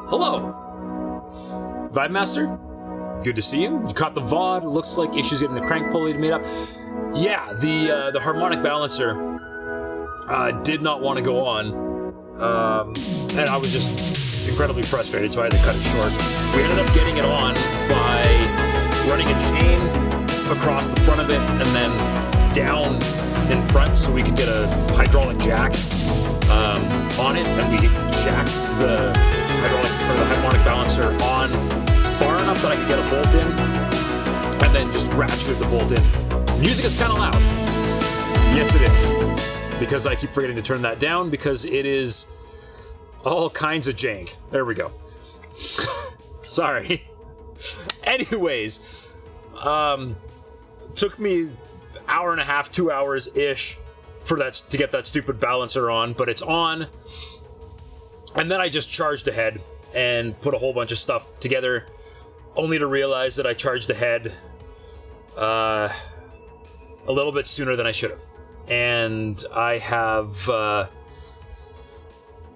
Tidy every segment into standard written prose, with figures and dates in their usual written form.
Hello! Vibe Master? Good to see you. You caught the VOD. Looks like issues getting the crank pulley made up. Yeah, the harmonic balancer did not want to go on. And I was just incredibly frustrated, so I had to cut it short. We ended up getting it on by running a chain across the front of it and then down in front so we could get a hydraulic jack on it, and we jacked the harmonic balancer on far enough that I could get a bolt in, and then just ratcheted the bolt in. Music is kind of loud. Yes, it is. Because I keep forgetting to turn that down because it is all kinds of jank. There we go. Sorry. Anyways, took me hour and a half, 2 hours-ish for that to get that stupid balancer on, but it's on. And then I just charged ahead and put a whole bunch of stuff together, only to realize that I charged ahead a little bit sooner than I should have. And I have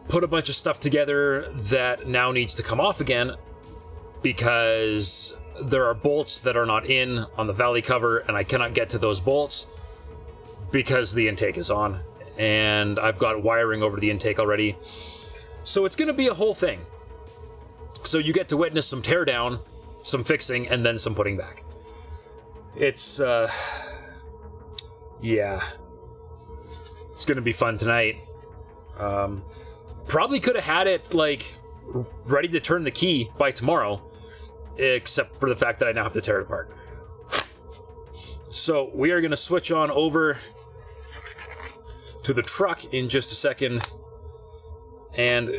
put a bunch of stuff together that now needs to come off again because there are bolts that are not in on the valley cover, and I cannot get to those bolts because the intake is on, and I've got wiring over the intake already. So it's going to be a whole thing. So you get to witness some teardown, some fixing, and then some putting back. It's, yeah. It's going to be fun tonight. Probably could have had it, like, ready to turn the key by tomorrow, except for the fact that I now have to tear it apart. So we are going to switch on over to the truck in just a second, and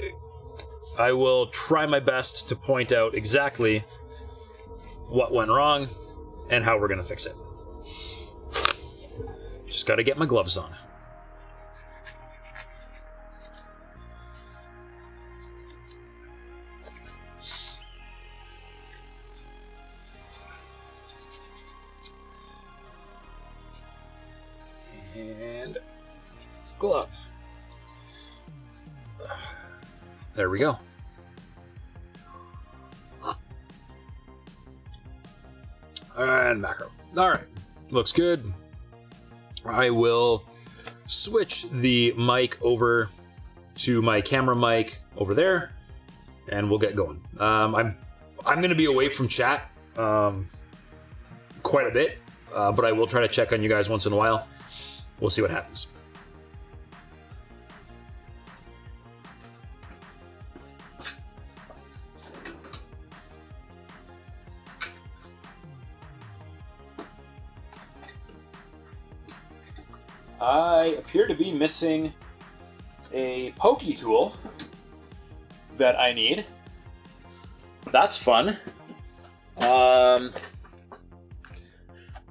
I will try my best to point out exactly what went wrong and how we're going to fix it. Just got to get my gloves on. And gloves. There we go. And macro. All right, looks good. I will switch the mic over to my camera mic over there, and we'll get going. I'm going to be away from chat quite a bit, but I will try to check on you guys once in a while. We'll see what happens. I appear to be missing a pokey tool that I need. That's fun.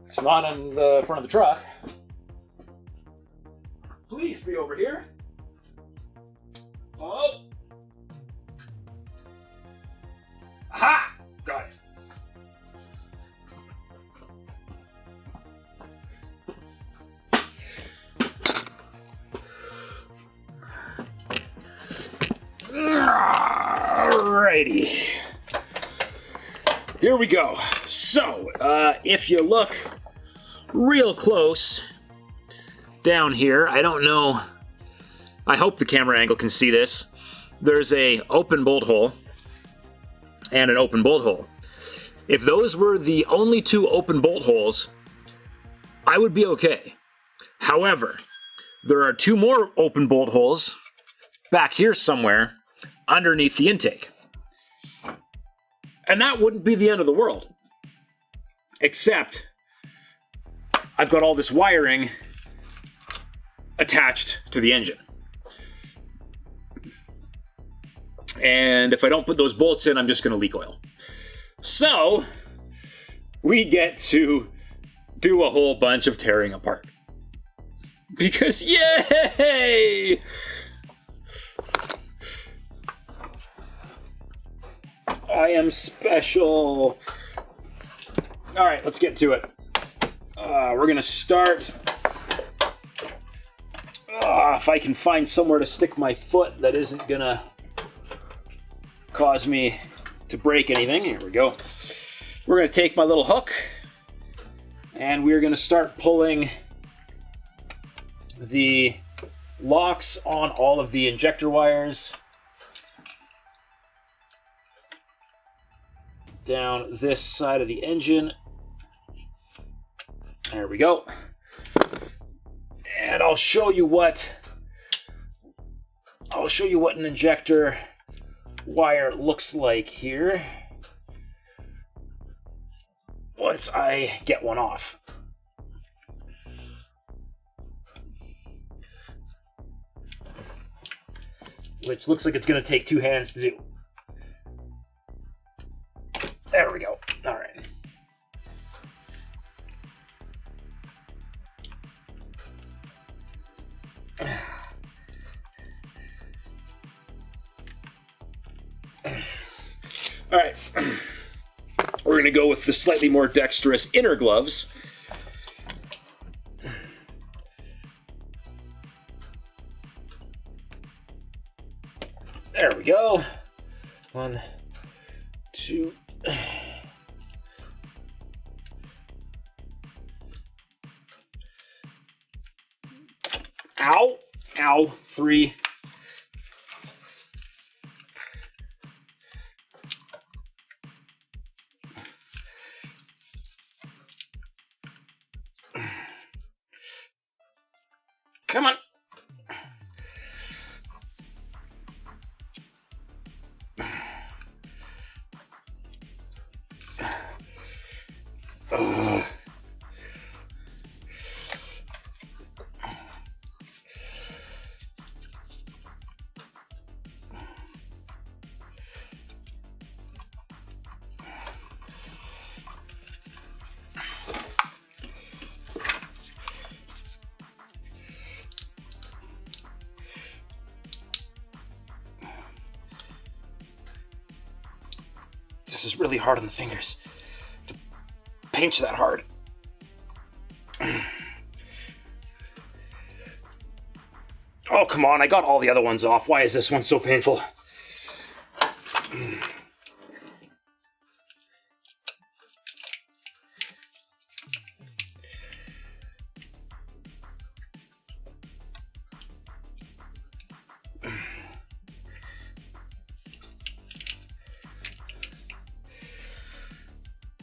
It's not on the front of the truck. Please be over here. Oh. Aha! Got it. Alrighty. Here we go. So, if you look real close down here, I don't know, I hope the camera angle can see this. There's a open bolt hole and an open bolt hole. If those were the only two open bolt holes, I would be okay. However, there are two more open bolt holes back here somewhere underneath the intake. And that wouldn't be the end of the world. Except, I've got all this wiring attached to the engine. And if I don't put those bolts in, I'm just going to leak oil. So, we get to do a whole bunch of tearing apart. Because, yay! I am special. All right, let's get to it. We're going to start. If I can find somewhere to stick my foot that isn't going to cause me to break anything. Here we go. We're going to take my little hook, and we're going to start pulling the locks on all of the injector wires down this side of the engine. There we go. And I'll show you what an injector wire looks like here once I get one off. Which looks like it's going to take two hands to do. There we go. All right. All right. We're going to go with the slightly more dexterous inner gloves. There we go. 1, 2. Ow. Ow. 3. Come on. This is really hard on the fingers to pinch that hard. Oh, come on, I got all the other ones off. Why is this one so painful?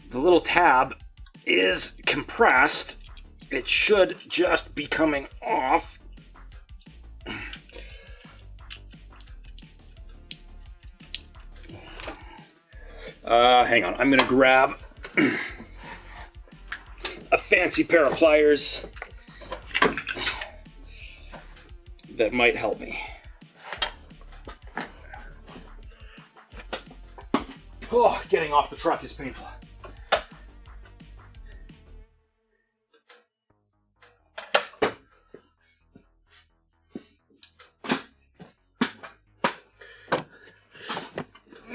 The little tab is compressed. It should just be coming off. Hang on, I'm gonna grab a fancy pair of pliers that might help me. Oh, getting off the truck is painful.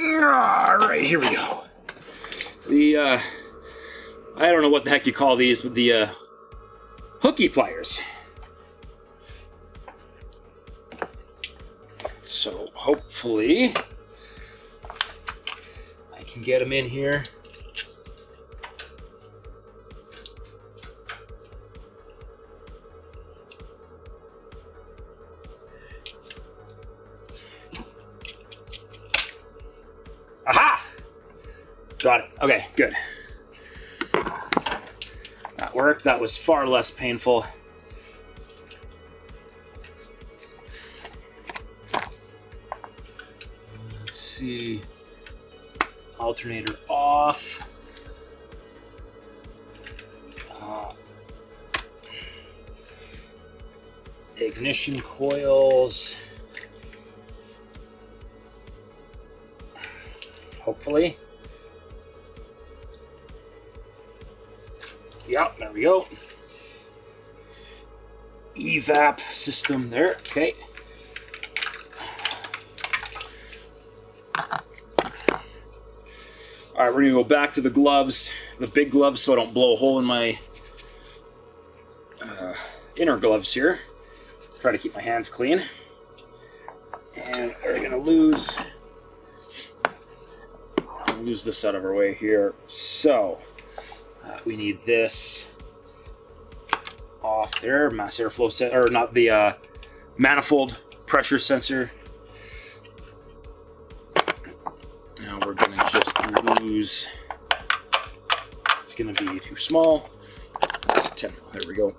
Alright, here we go. I don't know what the heck you call these, but the hooky pliers. So hopefully I can get them in here. Aha! Got it. Okay, good. That worked. That was far less painful. Let's see. Alternator off. Ignition coils. Hopefully. Yep, there we go. Evap system there, okay. Alright, we're gonna go back to the gloves, the big gloves, so I don't blow a hole in my inner gloves here. Try to keep my hands clean. And we're gonna lose this out of our way here. So we need this off there. Mass airflow sensor, or not, the manifold pressure sensor. Now we're gonna just lose. It's gonna be too small. 10. There we go.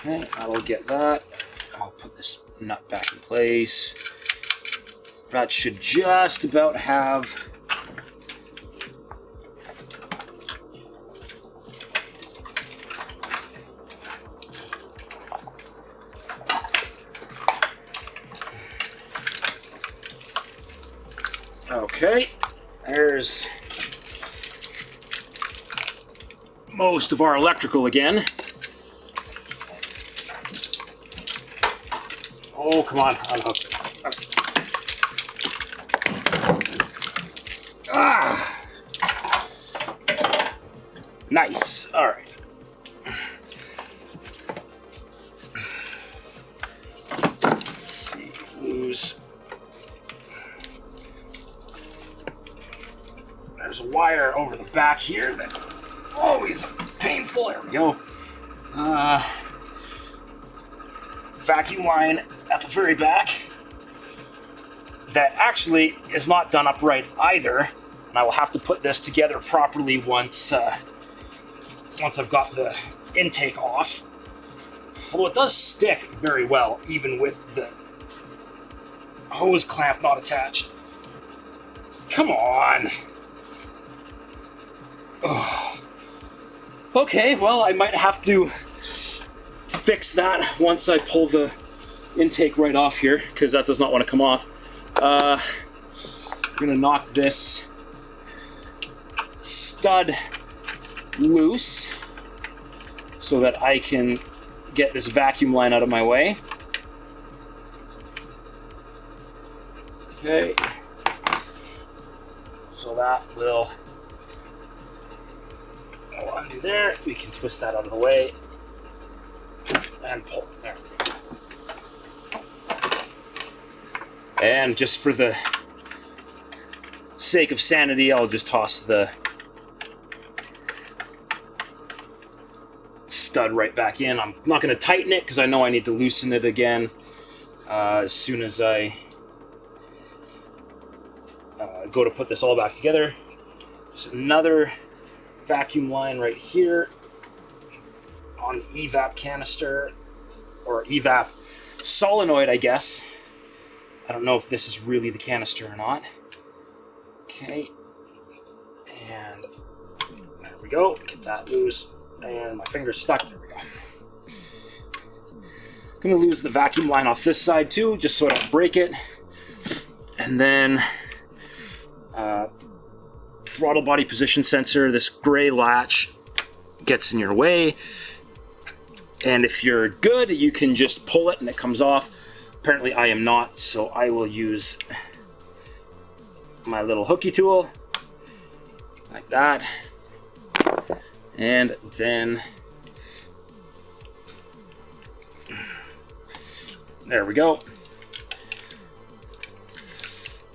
Okay, I'll get that. I'll put this nut back in place. That should just about have okay. There's most of our electrical again. Oh, come on, unhook it. Ah! Nice, all right. there's a wire over the back here that's always painful. There we go. Vacuum line at the very back that actually is not done up right either, and I will have to put this together properly once I've got the intake off. Although it does stick very well, even with the hose clamp not attached. Come on. Ugh. Okay, well, I might have to fix that once I pull the intake right off here, because that does not want to come off. I'm going to knock this stud loose so that I can get this vacuum line out of my way. Okay. So that will undo there. We can twist that out of the way and pull it there. And just for the sake of sanity, I'll just toss the stud right back in. I'm not going to tighten it because I know I need to loosen it again as soon as I go to put this all back together. Just another vacuum line right here on evap canister, or evap solenoid, I guess. I don't know if this is really the canister or not. Okay, and there we go. Get that loose, and my finger's stuck. There we go. Gonna lose the vacuum line off this side too, just so I don't break it. And then throttle body position sensor. This gray latch gets in your way, and if you're good, you can just pull it and it comes off. Apparently I am not, so I will use my little hooky tool like that, and then there we go.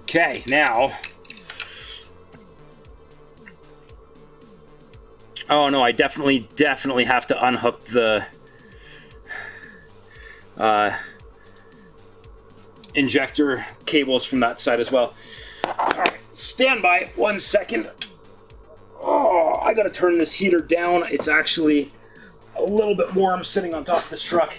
Okay, now, oh no, I definitely have to unhook the injector cables from that side as well. Alright, stand by 1 second. Oh, I gotta turn this heater down. It's actually a little bit warm sitting on top of this truck.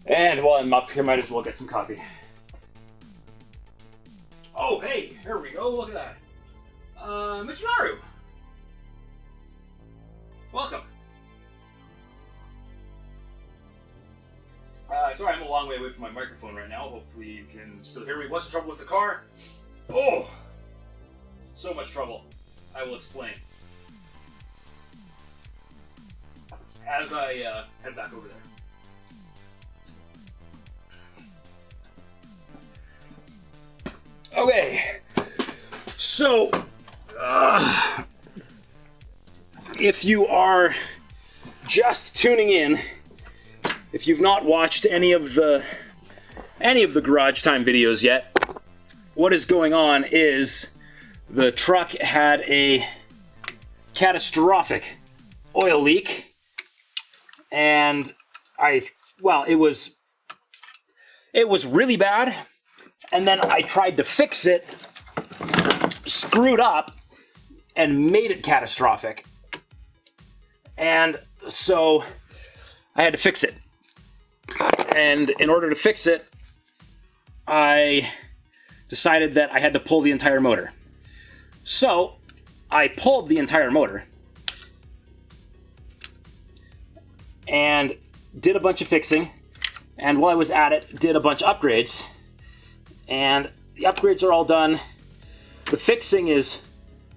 And while I'm up here, might as well get some coffee. Oh, hey, here we go. Look at that. Michinaru. Welcome. Sorry, I'm a long way away from my microphone right now. Hopefully you can still hear me. What's the trouble with the car? Oh, so much trouble. I will explain as I head back over there. Okay, so if you are just tuning in, if you've not watched any of the Garage Time videos yet, what is going on is the truck had a catastrophic oil leak, and it was really bad. And then I tried to fix it, screwed up, and made it catastrophic. And so I had to fix it. And in order to fix it, I decided that I had to pull the entire motor. So I pulled the entire motor and did a bunch of fixing. And while I was at it, did a bunch of upgrades. And the upgrades are all done. The fixing is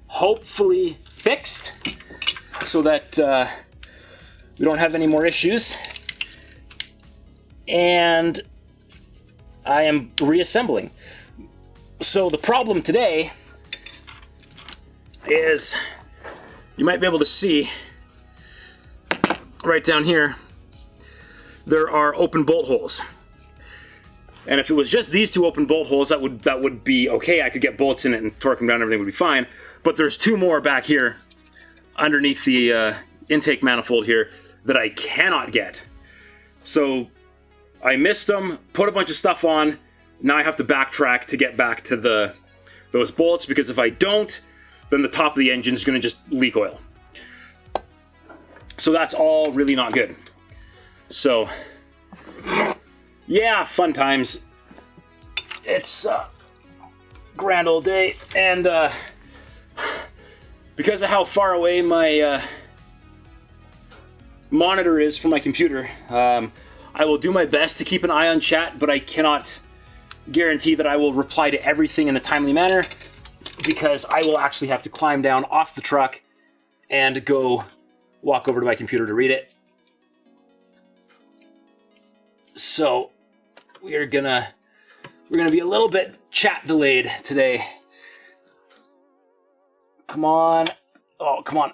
hopefully fixed so that we don't have any more issues. And I am reassembling. So the problem today is, you might be able to see, right down here, there are open bolt holes. And if it was just these two open bolt holes, that would be okay. I could get bolts in it and torque them down, everything would be fine. But there's two more back here underneath the intake manifold here that I cannot get. So I missed them, put a bunch of stuff on. Now I have to backtrack to get back to those bolts, because if I don't, then the top of the engine is going to just leak oil. So that's all really not good. So yeah, fun times. It's a grand old day, and because of how far away my monitor is from my computer, I will do my best to keep an eye on chat, but I cannot guarantee that I will reply to everything in a timely manner, because I will actually have to climb down off the truck and go walk over to my computer to read it. So we're gonna be a little bit chat delayed today. Come on. Oh, come on.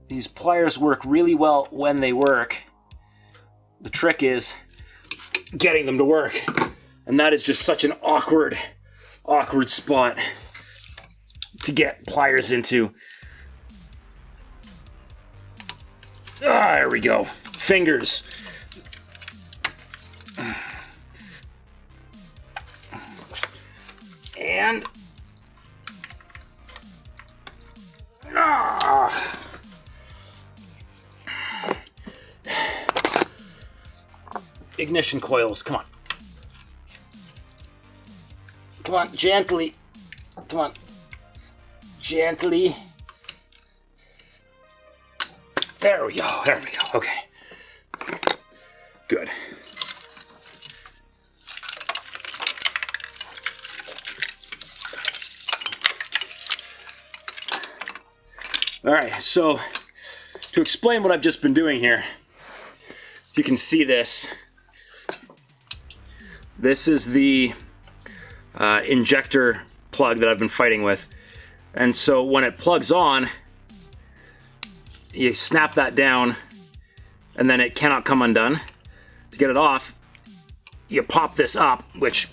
These pliers work really well when they work. The trick is getting them to work. And that is just such an awkward spot to get pliers into. Ah, there we go. Fingers. And ignition coils, come on. Come on, gently. Come on. Gently. There we go. There we go. Okay. Good. All right, so to explain what I've just been doing here, if you can see this, this is the injector plug that I've been fighting with. And so when it plugs on, you snap that down and then it cannot come undone. To get it off, you pop this up, which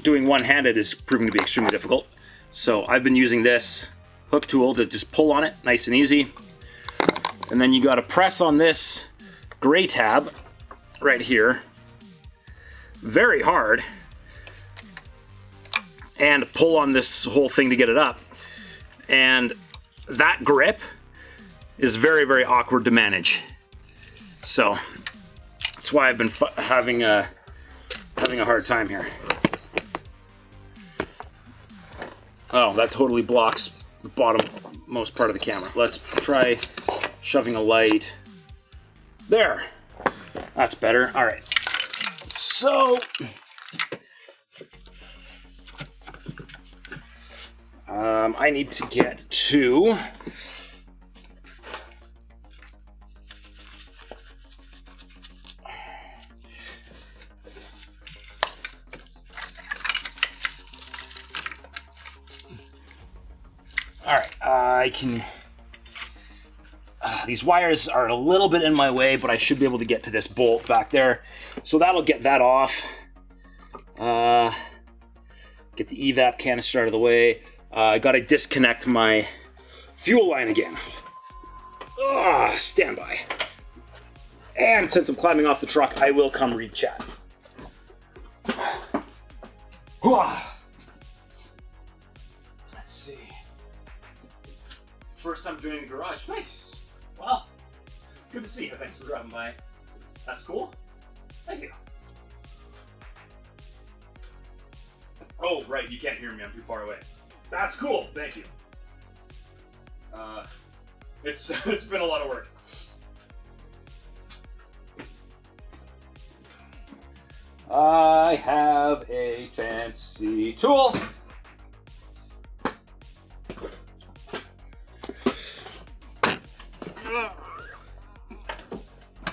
doing one-handed is proving to be extremely difficult. So I've been using this hook tool to just pull on it, nice and easy. And then you gotta press on this gray tab right here very hard and pull on this whole thing to get it up. And that grip is very, very awkward to manage. So that's why I've been having a hard time here. Oh, that totally blocks the bottom-most part of the camera. Let's try shoving a light. There. That's better. All right. So I need to get to I can. These wires are a little bit in my way, but I should be able to get to this bolt back there. So that'll get that off. Get the evap canister out of the way. I gotta disconnect my fuel line again. Stand by. And since I'm climbing off the truck, I will come read chat. Let's see. First time joining the garage. Nice. Well, good to see you. Thanks for dropping by. That's cool. Thank you. Oh, right. You can't hear me. I'm too far away. That's cool. Thank you. It's been a lot of work. I have a fancy tool.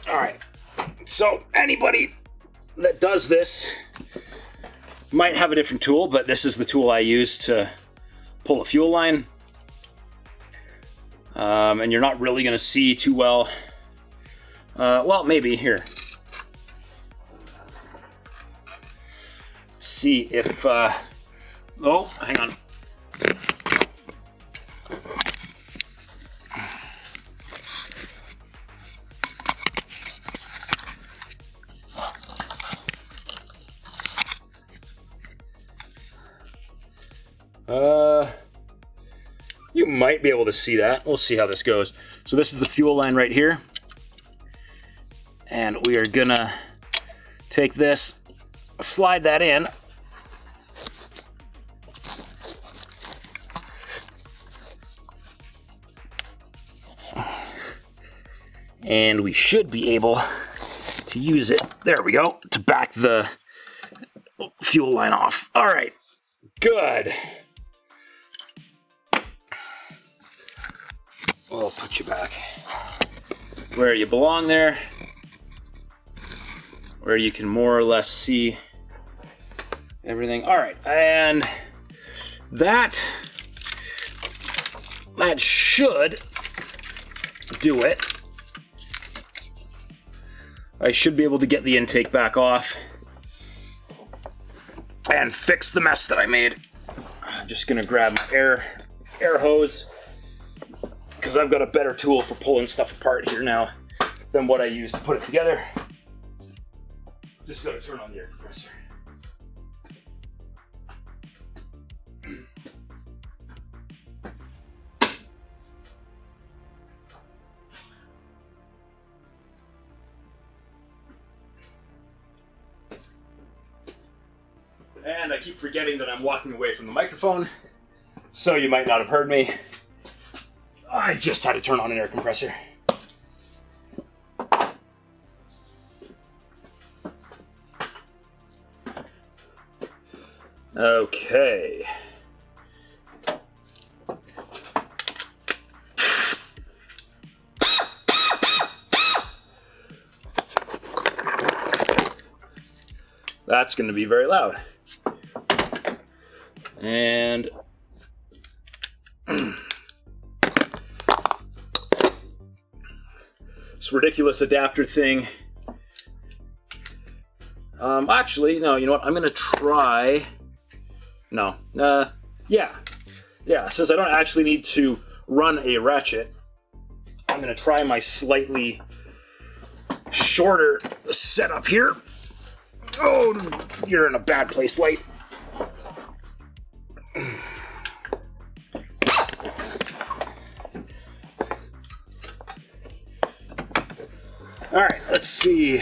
All right. So anybody that does this might have a different tool, but this is the tool I use to pull a fuel line. And you're not really going to see too well. Well, maybe here. Let's see if... oh, hang on. You might be able to see that. We'll see how this goes. So this is the fuel line right here. And we are gonna take this, slide that in. And we should be able to use it, there we go, to back the fuel line off. All right, good. We'll put you back where you belong there, where you can more or less see everything. All right, and that should do it. I should be able to get the intake back off and fix the mess that I made. I'm just gonna grab my air hose, because I've got a better tool for pulling stuff apart here now than what I used to put it together. Just gotta turn on the air compressor. And I keep forgetting that I'm walking away from the microphone, so you might not have heard me. I just had to turn on an air compressor. Okay. That's going to be very loud. And this ridiculous adapter thing. Actually, no, you know what? I'm going to try... No. Yeah, since I don't actually need to run a ratchet, I'm going to try my slightly shorter setup here. Oh, you're in a bad place, light. All right, let's see.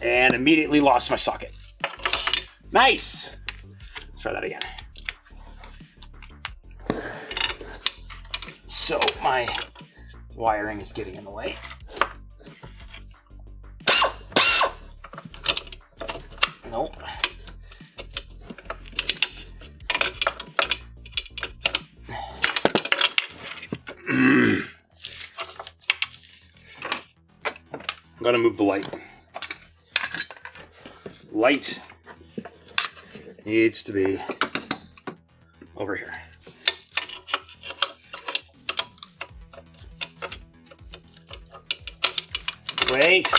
And immediately lost my socket. Nice. Let's try that again. So my wiring is getting in the way. Nope. I'm gonna move the light. Light needs to be over here. Wait.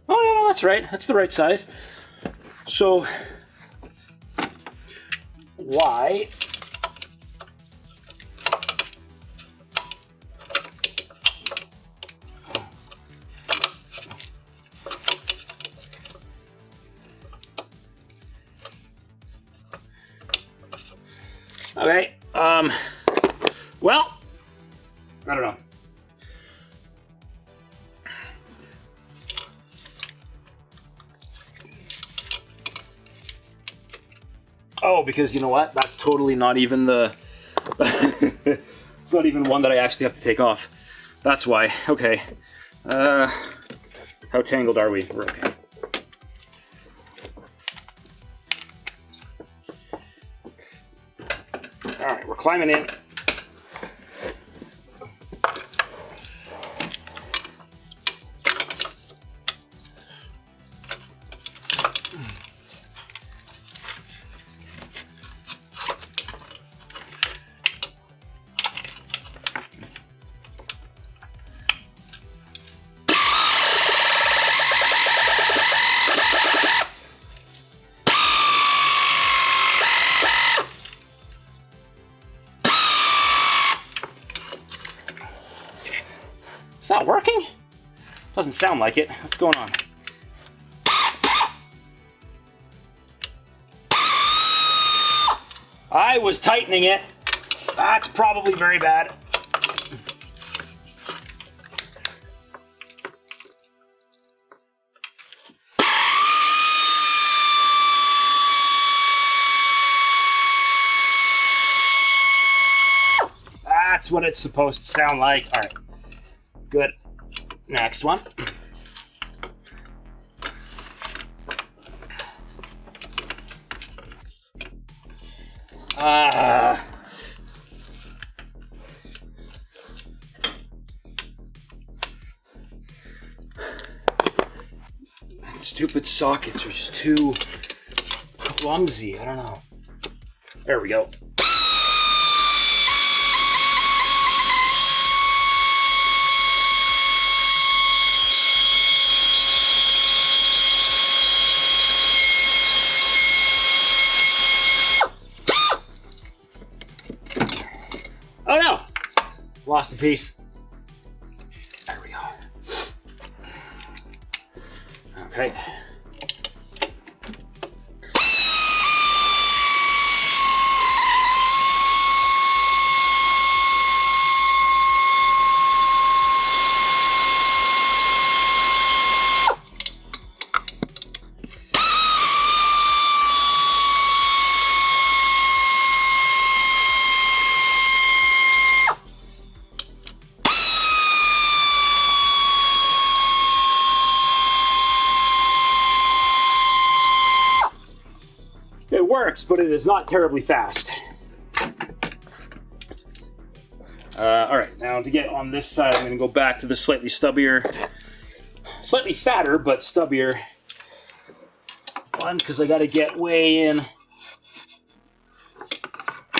Oh, yeah, no, that's right. That's the right size. So, why? Okay, well, I don't know. Oh, because you know what? That's totally not even the... It's not even one that I actually have to take off. That's why. Okay. How tangled are we? We're okay. Alright, we're climbing in. It's not working? Doesn't sound like it. What's going on? I was tightening it. That's probably very bad. That's what it's supposed to sound like. All right, good. Next one. Stupid sockets are just too clumsy. I don't know. There we go. Oh no! Lost a piece. There we go. Okay. It works, but it is not terribly fast. All right, now to get on this side, I'm going to go back to the slightly fatter, but stubbier one, because I got to get way in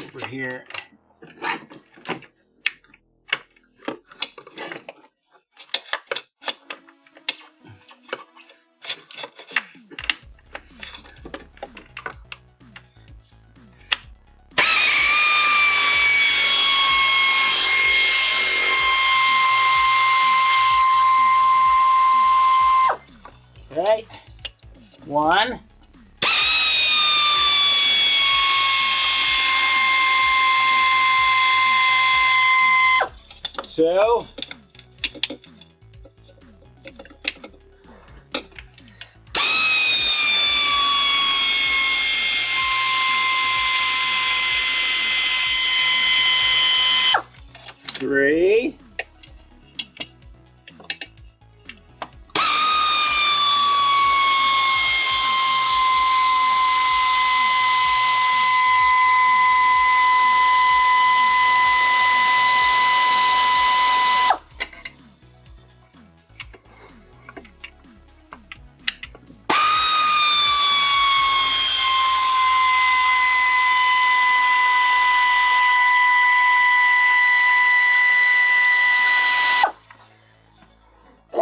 over here. Okay, 1. 2. 3.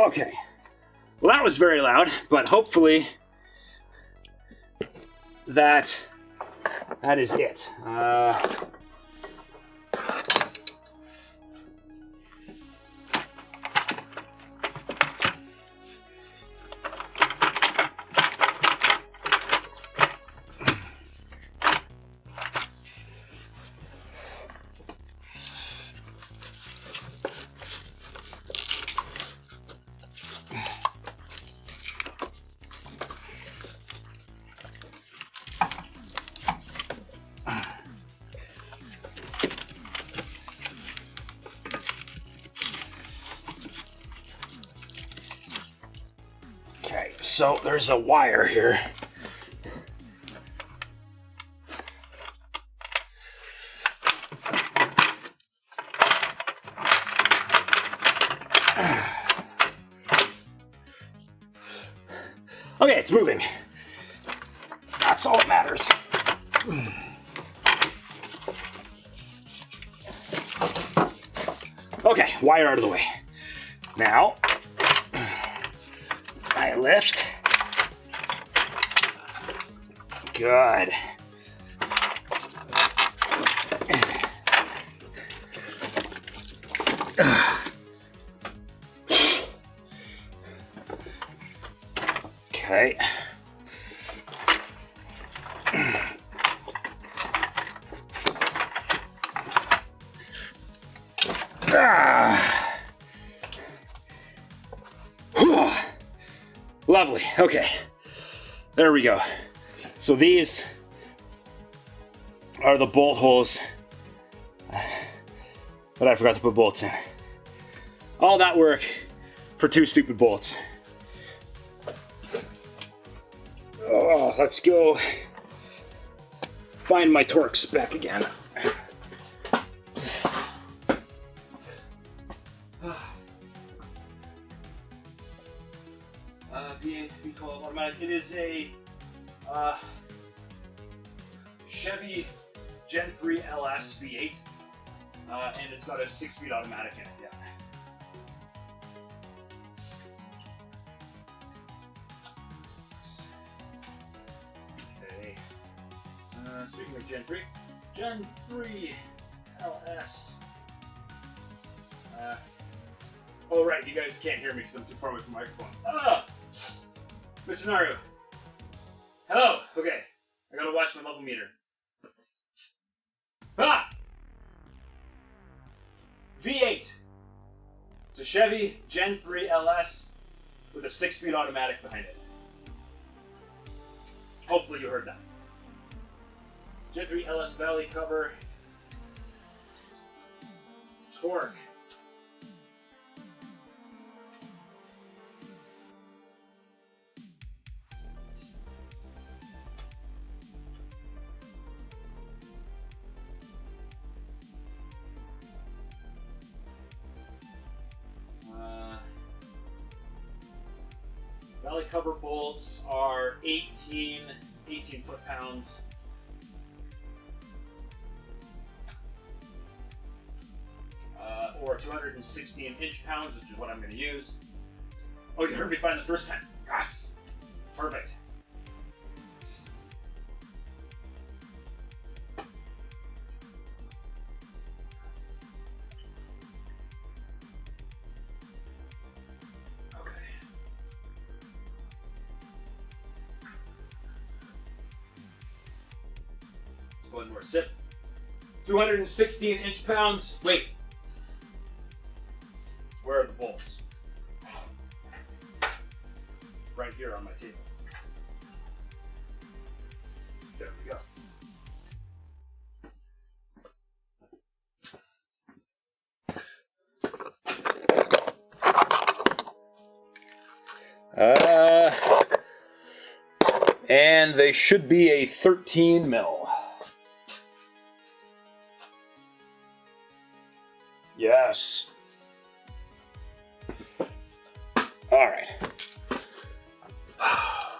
Okay, well that was very loud, but hopefully that is it. Okay, so there's a wire here. Okay, it's moving. That's all that matters. Okay, wire out of the way. Now, I lift. Good. Okay. Lovely. Okay. There we go. So these are the bolt holes that I forgot to put bolts in. All that work for 2 stupid bolts. Oh, let's go find my torque spec again. V12 automatic. It is a Chevy Gen 3 LS V8, and it's got a 6-speed automatic in it. Yeah. Okay. Speaking of Gen 3 LS. Oh right, you guys can't hear me because I'm too far away from the microphone. Mitsunaru. Hello. Okay, I gotta watch my level meter. V8. It's a Chevy Gen 3 LS with a 6-speed automatic behind it. Hopefully you heard that. Gen 3 LS valley cover. Torque. Valley cover bolts are 18 foot-pounds. Or 216 inch-pounds, which is what I'm going to use. Oh, you heard me find the first time. Yes! Perfect. One more sip. 216 inch-pounds. Wait. Where are the bolts? Right here on my table. There we go. And they should be a 13 mil. Yes. All right.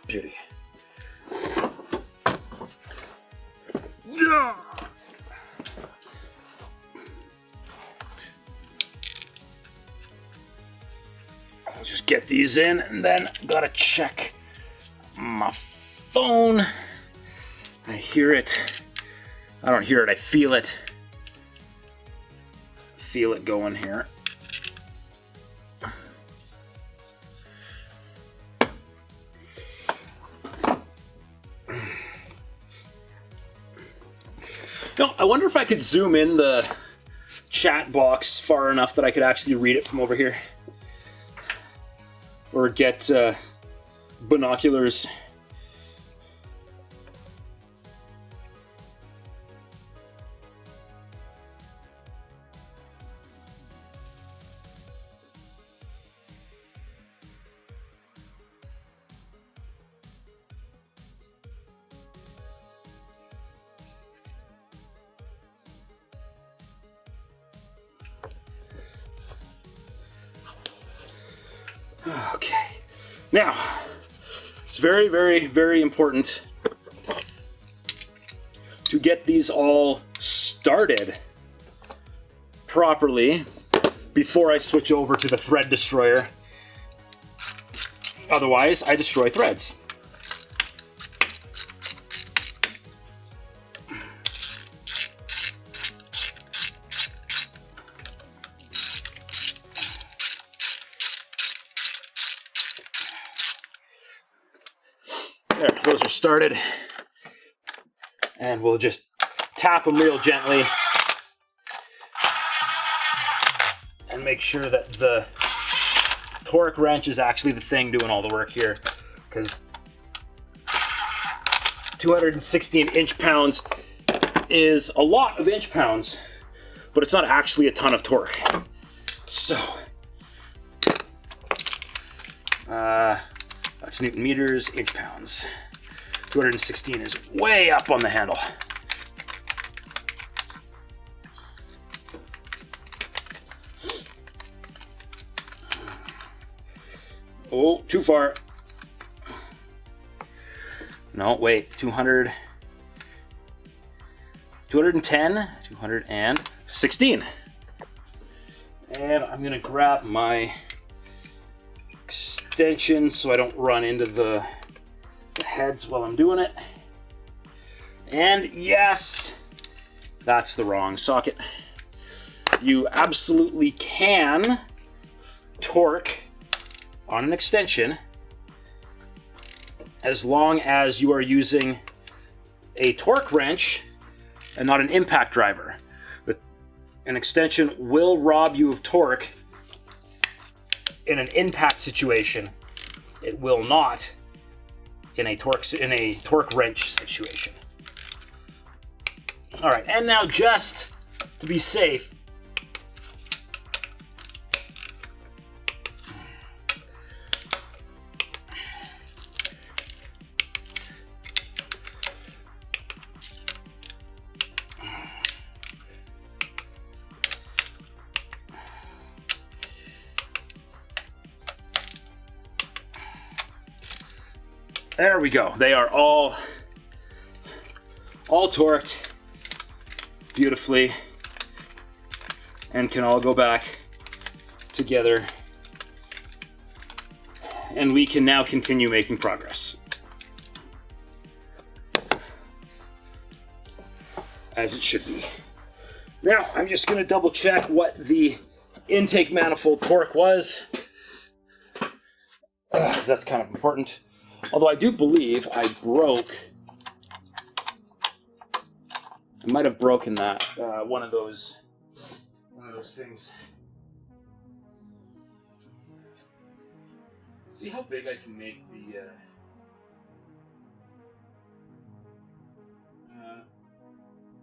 Beauty. I'll just get these in and then gotta check my phone. I hear it. I don't hear it, I feel it. Feel it going here. No, I wonder if I could zoom in the chat box far enough that I could actually read it from over here. Or get binoculars. Okay. Now, it's very, very, very important to get these all started properly before I switch over to the thread destroyer. Otherwise, I destroy threads. There, those are started. And we'll just tap them real gently and make sure that the torque wrench is actually the thing doing all the work here, because 216 inch-pounds is a lot of inch-pounds, but it's not actually a ton of torque. So, that's Newton meters, inch-pounds. 216 is way up on the handle. Oh, too far. No, wait, 200, 210, 216. And I'm gonna grab my extension so I don't run into the heads while I'm doing it. And yes, that's the wrong socket. You absolutely can torque on an extension as long as you are using a torque wrench and not an impact driver. But an extension will rob you of torque in an impact situation. It will not in a torque wrench situation. All right, and now just to be safe, there we go. They are all torqued beautifully and can all go back together. And we can now continue making progress, as it should be. Now, I'm just going to double check what the intake manifold torque was. That's kind of important. Although I do believe I might have broken that, one of those things. See how big I can make the,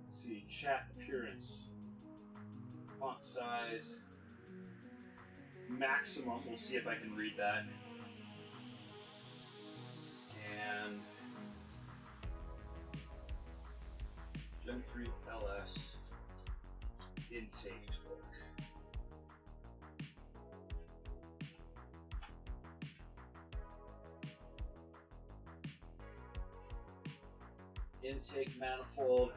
let's see, chat appearance, font size, maximum, we'll see if I can read that. And Gen 3 LS intake torque. Intake manifold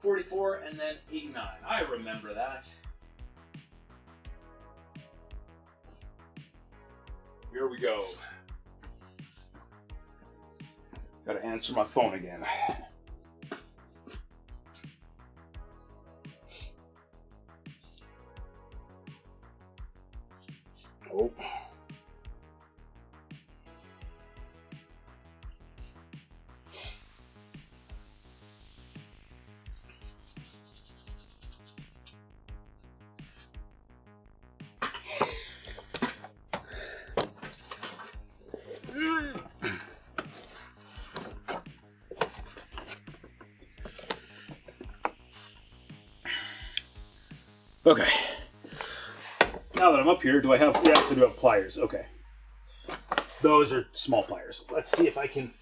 44 and then 89. I remember that. Here we go. Gotta answer my phone again. Oh. Okay. Now that I'm up here, do I have, yes, I do have pliers. Okay. Those are small pliers. Let's see if I can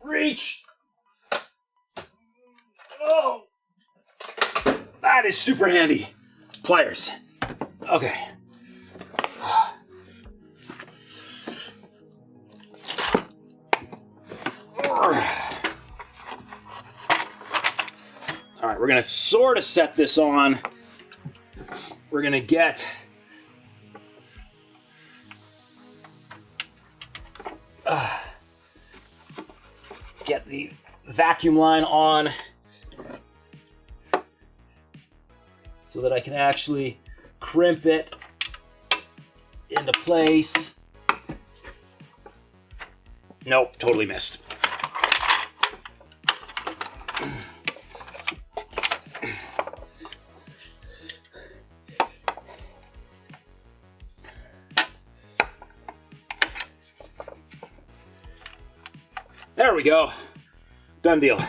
reach. Oh! That is super handy. Pliers. Okay. All right, we're gonna sort of set this on. We're gonna get the vacuum line on so that I can actually crimp it into place. Nope, totally missed. There we go. Done deal.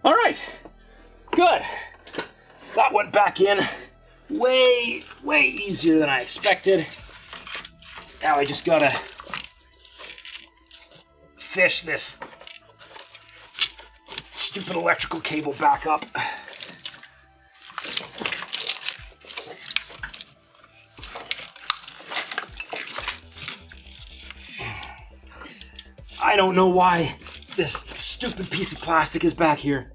All right, good. That went back in way easier than I expected. Now I just gotta fish this stupid electrical cable back up. I don't know why this stupid piece of plastic is back here.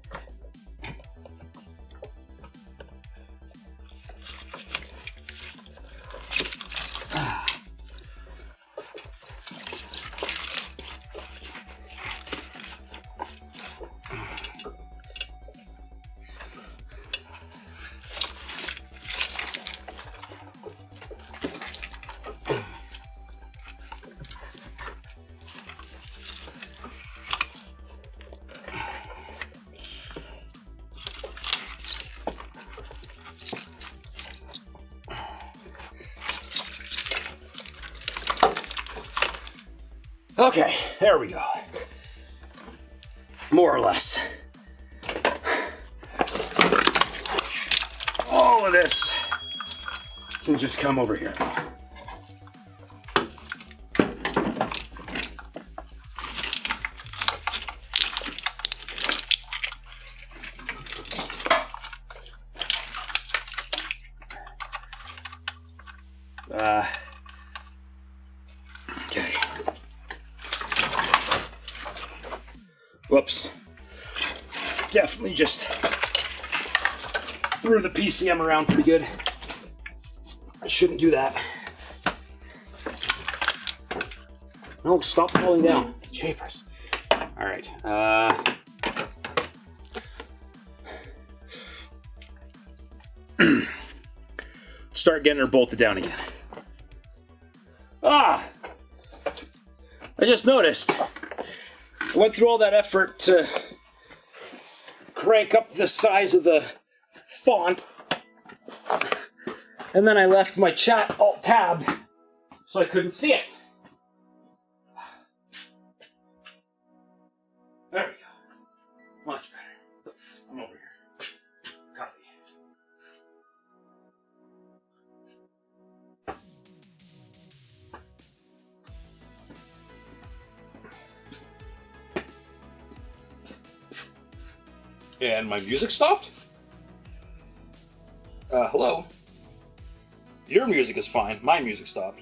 Okay, there we go. More or less. All of this can just come over here. Okay. Whoops. Definitely just threw the PCM around pretty good. I shouldn't do that. No, stop falling down. Japers. All right. Start getting her bolted down again. I just noticed. I went through all that effort to crank up the size of the font, and then I left my chat alt-tab so I couldn't see it. There we go. Much better. I'm over here. Coffee. And my music stopped? Hello? Your music is fine. My music stopped.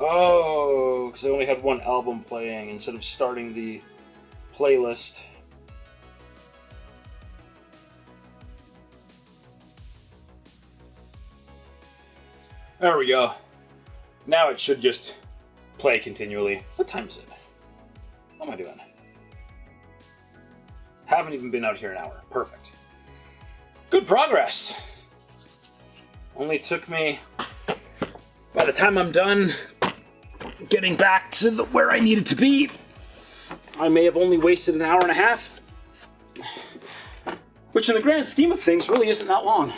Oh, because I only had one album playing instead of starting the playlist. There we go. Now it should just play continually. What time is it? What am I doing? Haven't even been out here an hour. Perfect. Good progress. Only took me, by the time I'm done getting back to where I needed to be, I may have only wasted an hour and a half. Which in the grand scheme of things really isn't that long,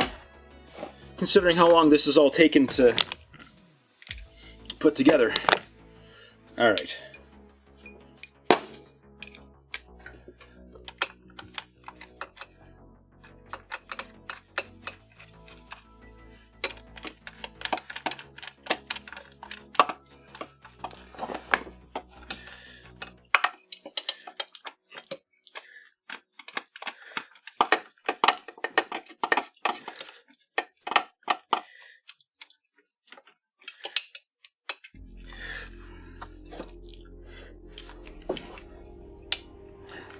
considering how long this has all taken to put together. All right.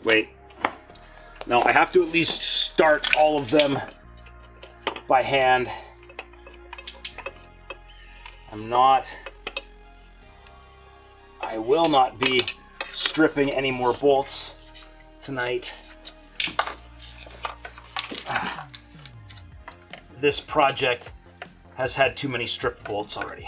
Wait. No, I have to at least start all of them by hand. I will not be stripping any more bolts tonight. This project has had too many strip bolts already.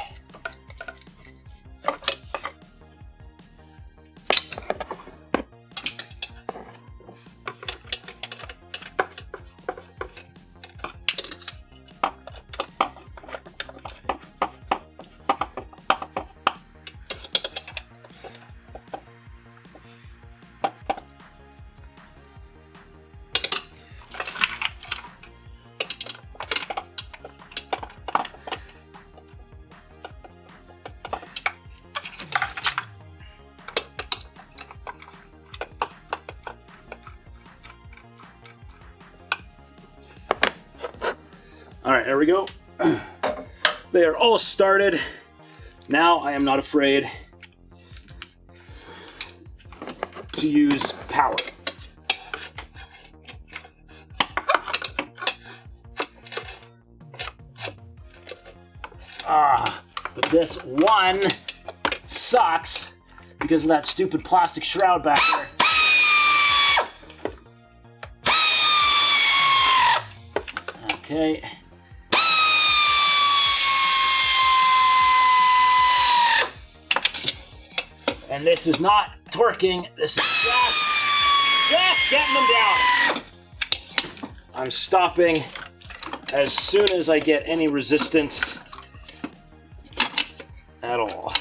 All right, there we go. They are all started. Now I am not afraid to use power. But this one sucks because of that stupid plastic shroud back there. Okay. And this is not torquing, this is just getting them down. I'm stopping as soon as I get any resistance at all.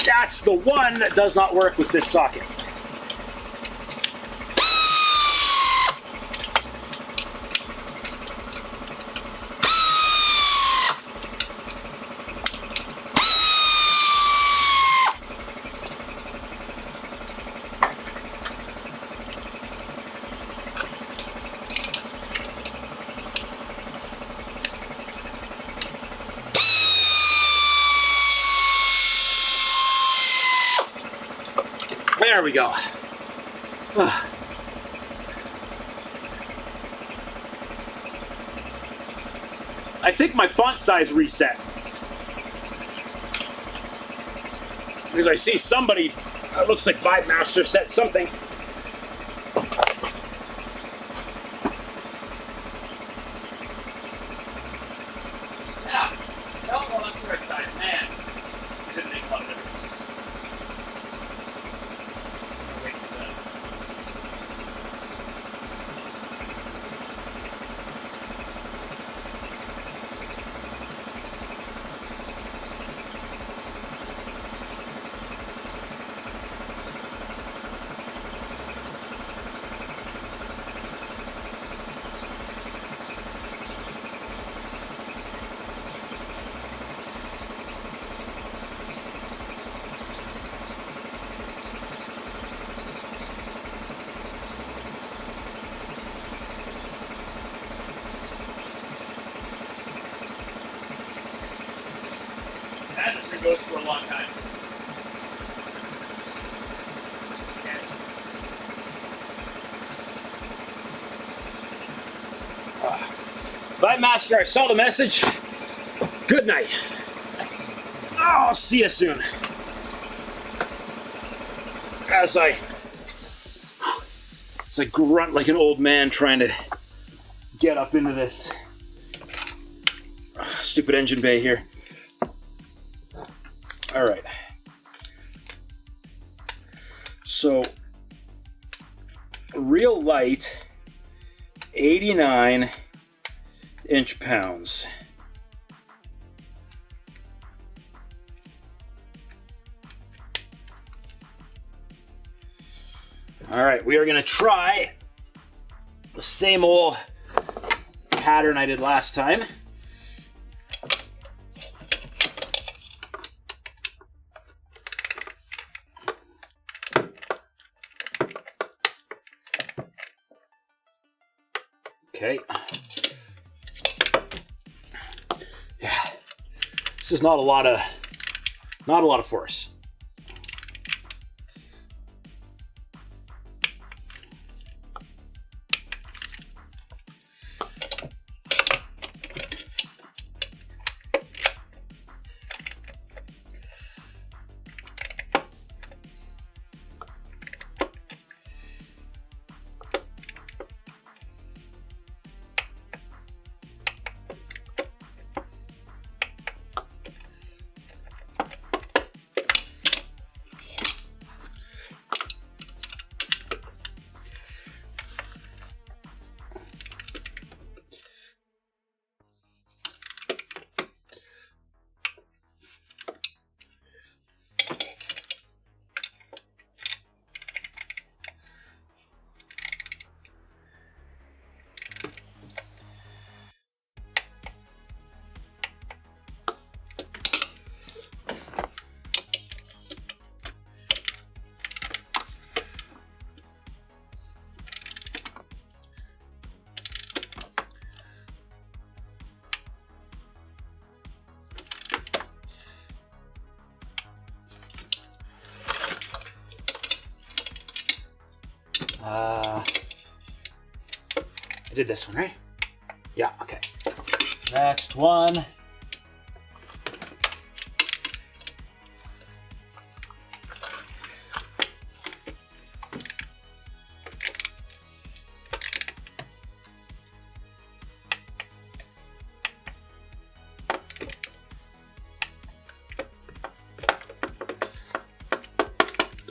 That's the one that does not work with this socket. There we go. I think my font size reset. Because I see somebody, it looks like VibeMaster set something. Yeah, that one looks right side, man. It didn't make a lot of difference. This thing goes for a long time. VibeMaster, I saw the message. Good night. I'll see you soon. As I grunt like an old man trying to get up into this stupid engine bay here. All right. So, real light, 89 inch-pounds. All right, we are gonna try the same old pattern I did last time. Okay. Yeah. This is not a lot of force. I did this one, right? Yeah, okay. Next one.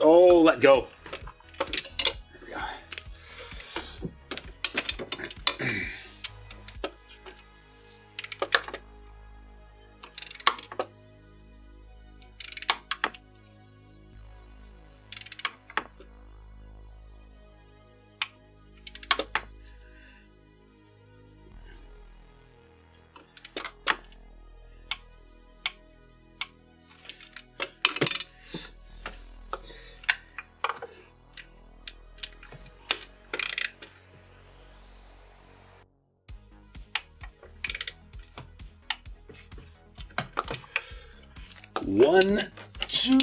Oh, let go. One, two,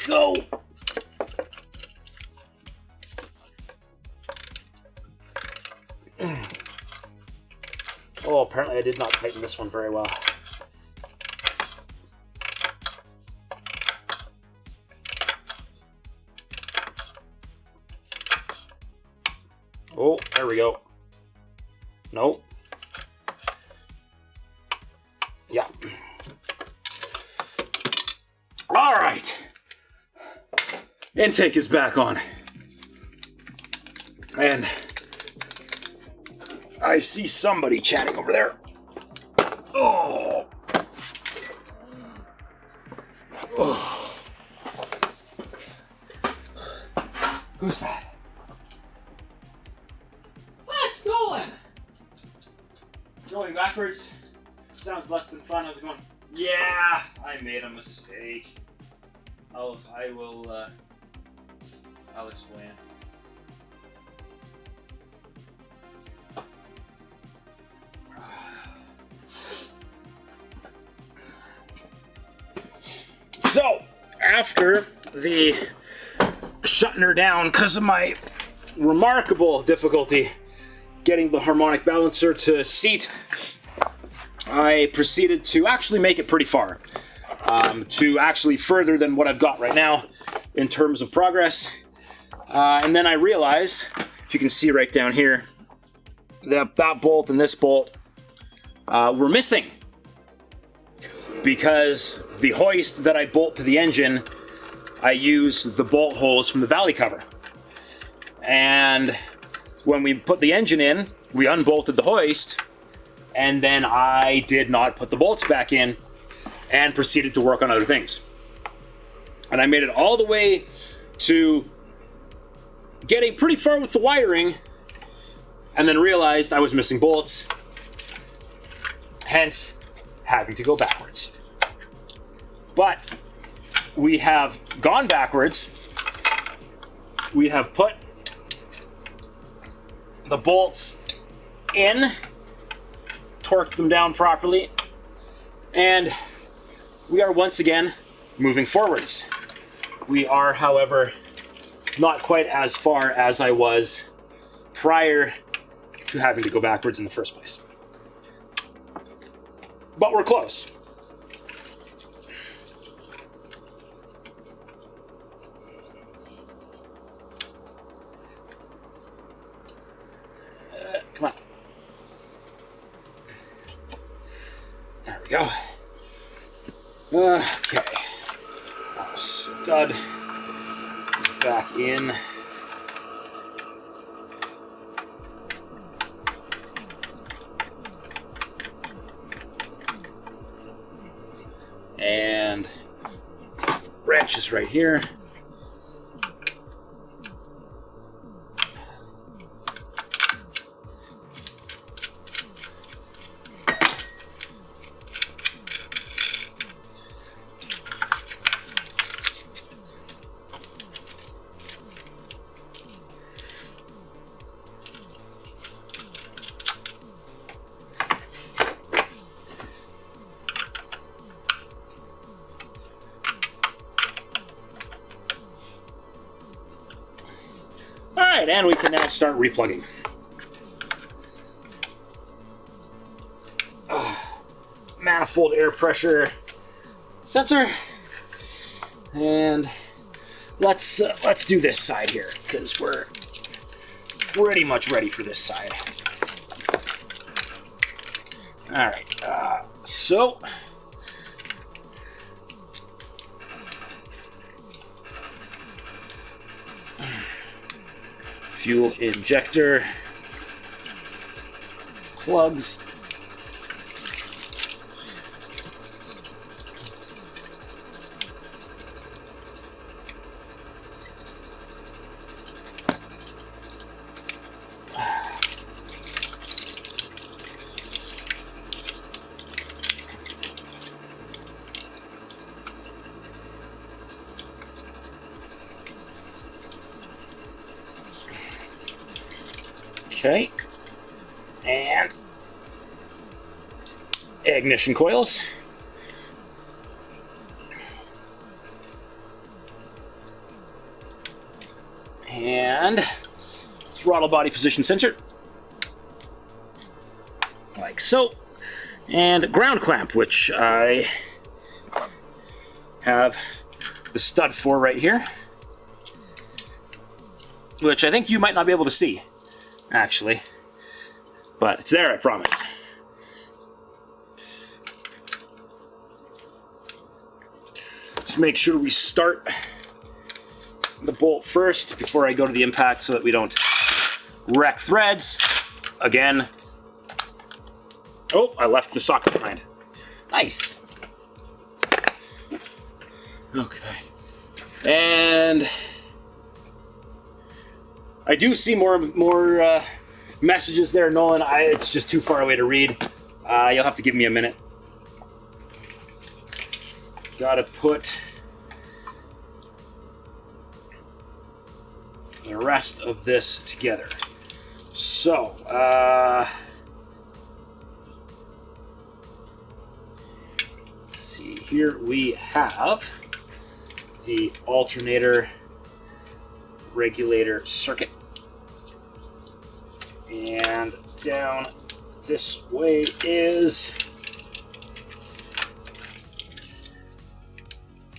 go. Oh, apparently I did not tighten this one very well. Oh, there we go. No. Yeah. All right. Intake is back on. And I see somebody chatting over there. Oh. Oh. Who's that? That's Nolan. Going backwards sounds less than fun. I was going, yeah, I made a mistake. I'll explain. So, after the shutting her down because of my remarkable difficulty getting the harmonic balancer to seat, I proceeded to actually make it pretty far. To actually further than what I've got right now in terms of progress. And then I realized, if you can see right down here, that bolt and this bolt were missing. Because the hoist that I bolt to the engine, I use the bolt holes from the valley cover. And when we put the engine in, we unbolted the hoist, and then I did not put the bolts back in and proceeded to work on other things. And I made it all the way to getting pretty far with the wiring, and then realized I was missing bolts, hence having to go backwards. But we have gone backwards. We have put the bolts in, torqued them down properly, and we are once again moving forwards. We are, however, not quite as far as I was prior to having to go backwards in the first place. But we're close. Come on. There we go. Okay. Stud is back in. And wrench is right here. Alright, and we can now start replugging. Manifold air pressure sensor. And let's do this side here, because we're pretty much ready for this side. Alright, so fuel injector plugs. Okay, and ignition coils. And throttle body position sensor, like so. And ground clamp, which I have the stud for right here, which I think you might not be able to see, actually, but it's there, I promise. Just make sure we start the bolt first before I go to the impact so that we don't wreck threads. Again. Oh, I left the socket behind. Nice. Okay. And I do see more messages there, Nolan. It's just too far away to read. You'll have to give me a minute. Gotta put the rest of this together. So, let's see. Here we have the alternator regulator circuit. And down this way is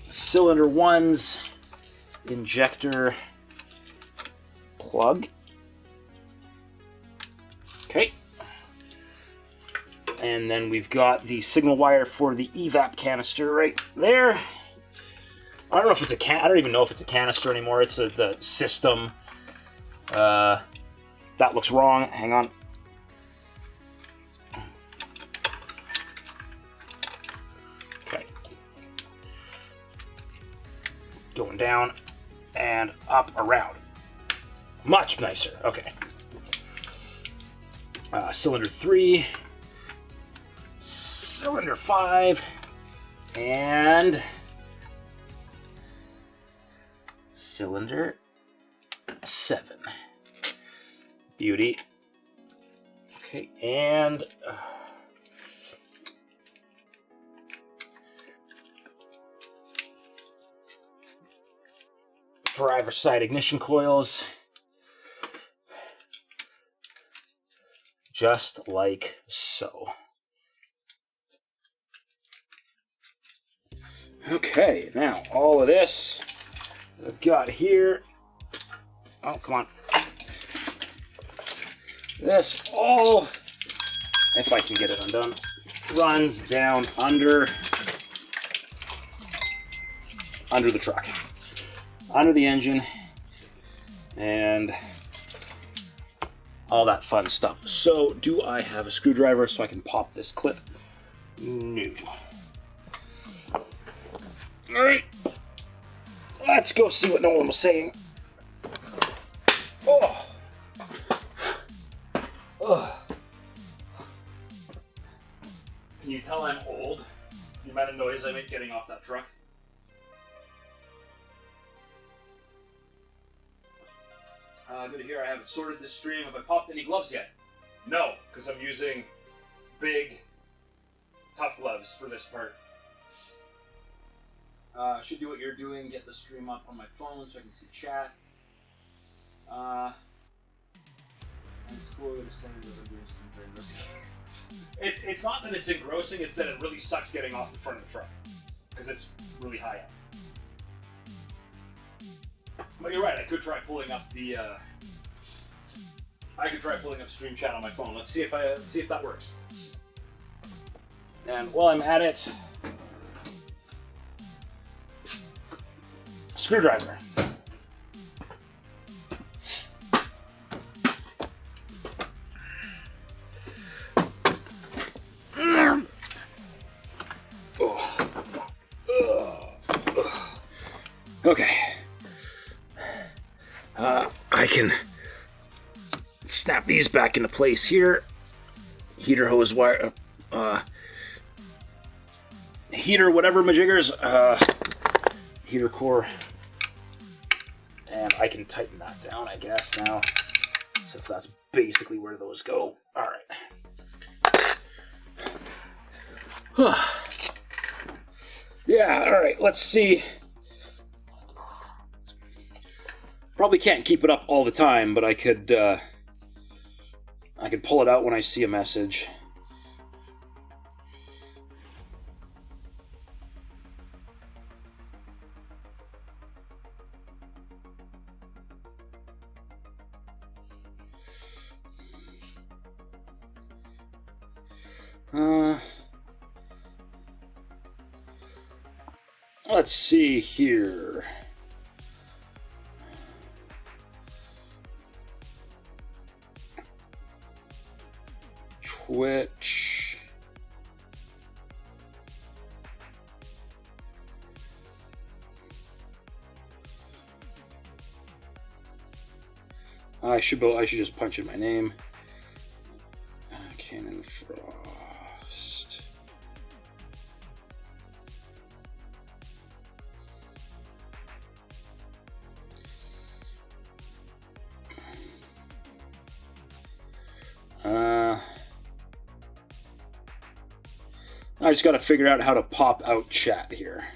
cylinder 1's injector plug. Okay. And then we've got the signal wire for the evap canister right there. I don't know if it's a I don't even know if it's a canister anymore. It's the system. That looks wrong. Hang on. Okay. Going down and up around. Much nicer. Okay. Cylinder 3, cylinder 5, and cylinder 7. Beauty. Okay, and driver side ignition coils. Just like so. Okay, now all of this I've got here. Oh, come on. This all, if I can get it undone, runs down under the truck, under the engine, and all that fun stuff. So, do I have a screwdriver so I can pop this clip? No. Alright. Let's go see what Nolan was saying. Oh. Oh. Can you tell I'm old? The amount of noise I make getting off that truck. Good to hear I haven't sorted this stream. Have I popped any gloves yet? No, because I'm using big, tough gloves for this part. Should do what you're doing, get the stream up on my phone so I can see chat. It's cool to say that I'm doing something very risky. It's not that it's engrossing, it's that it really sucks getting off the front of the truck. Because it's really high up. But you're right, I could try pulling up the stream chat on my phone. Let's see if that works. And while I'm at it, screwdriver. Okay. I can snap these back into place here. Heater hose wire, heater whatever majiggers, heater core, and I can tighten that down, I guess, now, since that's basically where those go. All right. Yeah, all right, let's see. Probably can't keep it up all the time, but I could pull it out when I see a message. Let's see here. Twitch. I should just punch in my name. Cannon Frost. I just got to figure out how to pop out chat here.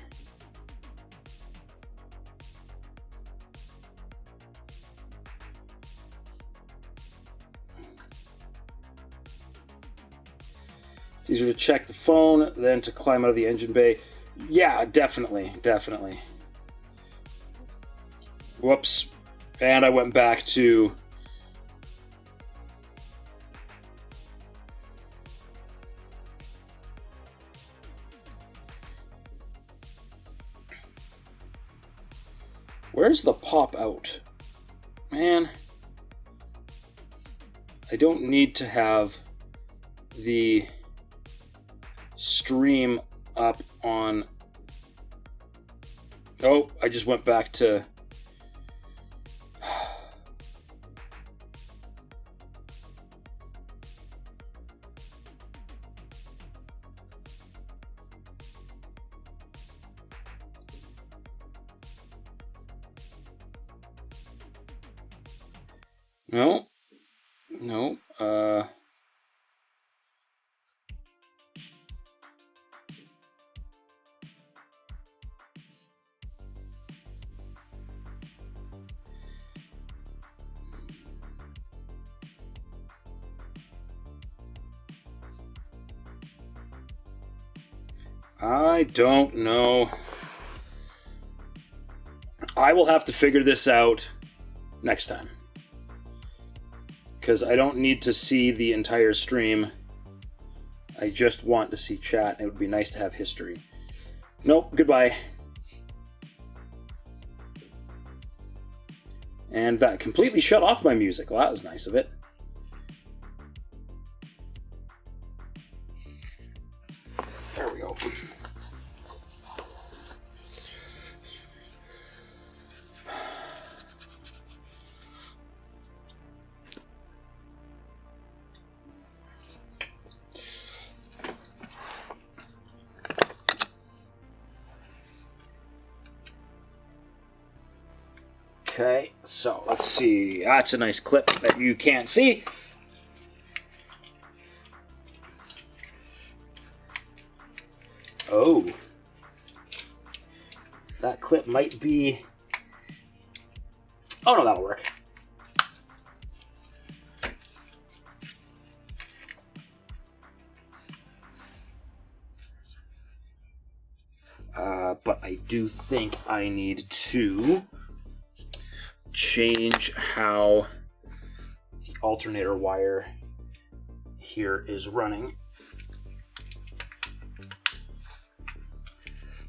It's easier to check the phone than to climb out of the engine bay. Yeah, definitely. Whoops. And I went back to... Where's the pop out? Man, I don't need to have the stream up on... Oh, I just went back to... No. No. I don't know. I will have to figure this out next time. Because I don't need to see the entire stream. I just want to see chat. It would be nice to have history. Nope, goodbye. And that completely shut off my music. Well, that was nice of it. There we go. Okay, so let's see. That's a nice clip that you can't see. Oh. That clip might be... Oh, no, that'll work. But I do think I need to change how the alternator wire here is running.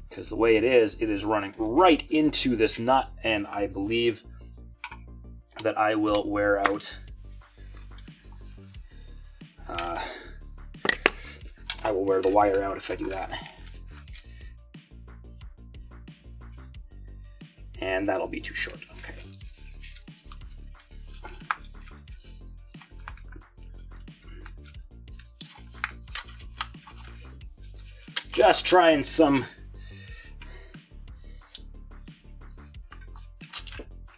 Because the way it is running right into this nut, and I believe that I will wear out I will wear the wire out if I do that. And that'll be too short. Okay. Just trying some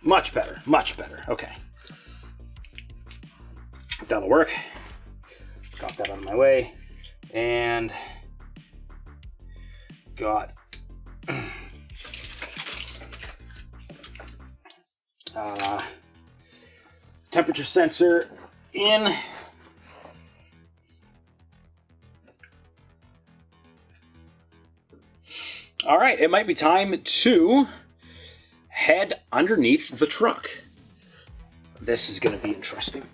much better, much better. Okay. That'll work. Got that out of my way. And got temperature sensor in. All right, it might be time to head underneath the truck. This is going to be interesting.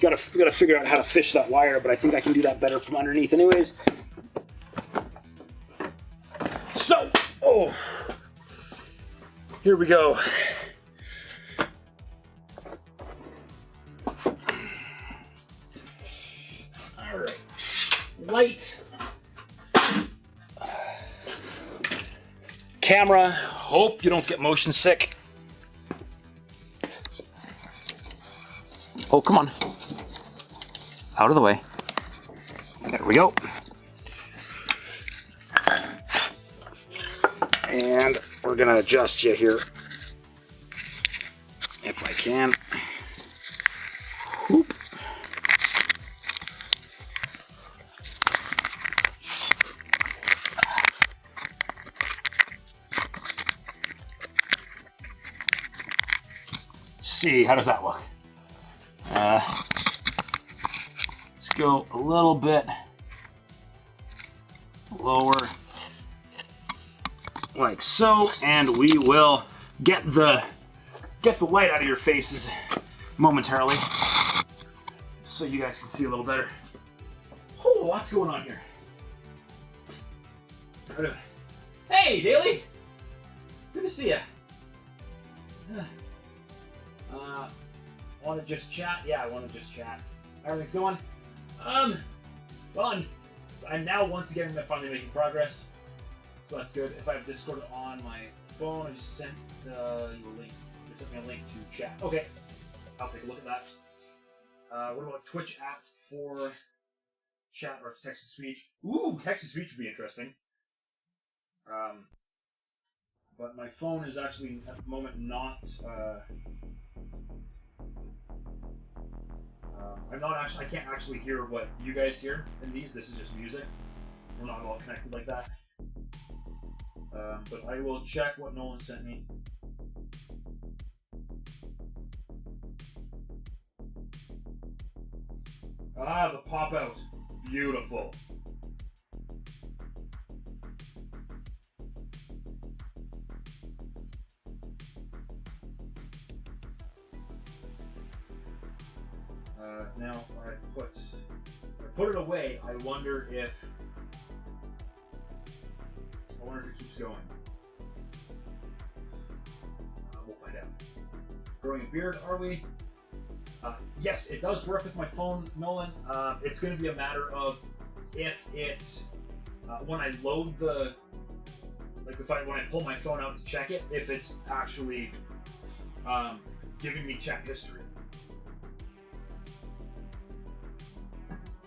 Got to figure out how to fish that wire, but I think I can do that better from underneath anyways. So, here we go. All right, light, camera. Hope you don't get motion sick. Oh, come on. Out of the way. There we go. And we're gonna adjust you here, if I can. Whoop. Let's see, how does that look? Let's go a little bit lower, like so, and we will get the light out of your faces momentarily, so you guys can see a little better. Oh, lots going on here. Hey, Daly! Good to see you. Want to just chat? Yeah, I want to just chat. Everything's going. Well, I'm now once again finally making progress, so that's good. If I have Discord on my phone, I just sent you a link. You sent me a link to chat. Okay, I'll take a look at that. What about Twitch app for chat or text to speech? Ooh, text to speech would be interesting. but my phone is actually at the moment not. I'm not actually. I can't actually hear what you guys hear in these. This is just music. We're not all connected like that. But I will check what Nolan sent me. Ah, the pop out. Beautiful. Now, if I put it away, I wonder if it keeps going. We'll find out. Growing a beard, are we? Yes, it does work with my phone, Nolan. It's going to be a matter of if it, when I load the, like when I pull my phone out to check it, if it's actually giving me check history.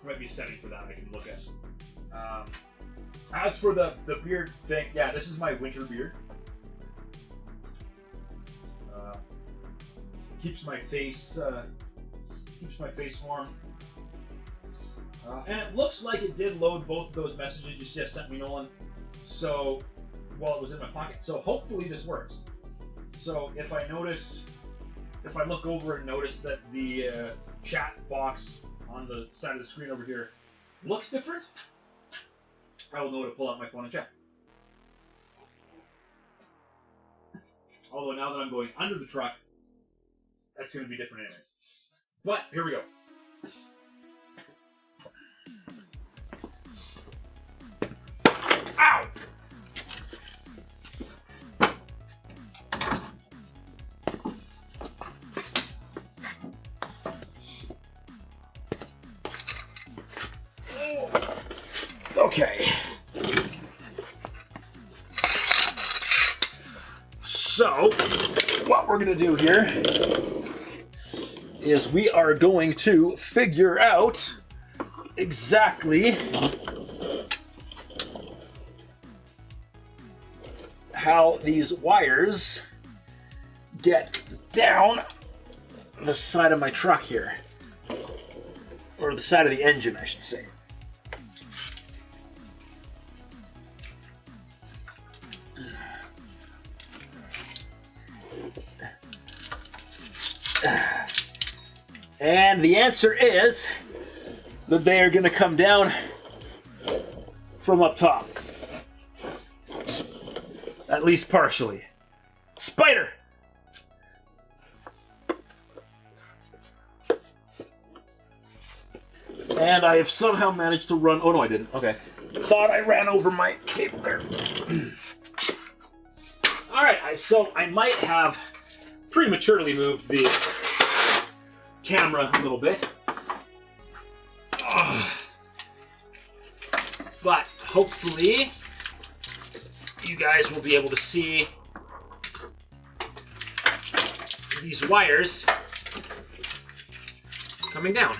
There might be a setting for that I can look at. As for the beard thing, yeah, this is my winter beard. Keeps my face warm. And it looks like it did load both of those messages you just sent me, Nolan. So while it was in my pocket. So hopefully this works. So if I look over and notice that the chat box on the side of the screen over here looks different, I will know to pull out my phone and check. Although now that I'm going under the truck, that's going to be different anyways. But here we go. Ow! Okay. So, what we're going to do here is we are going to figure out exactly how these wires get down the side of my truck here. Or the side of the engine, I should say. And the answer is that they are going to come down from up top. At least partially. Spider! And I have somehow managed to run... Oh, no, I didn't. Okay. Thought I ran over my cable there. Alright, so I might have prematurely moved the camera a little bit. But hopefully you guys will be able to see these wires coming down.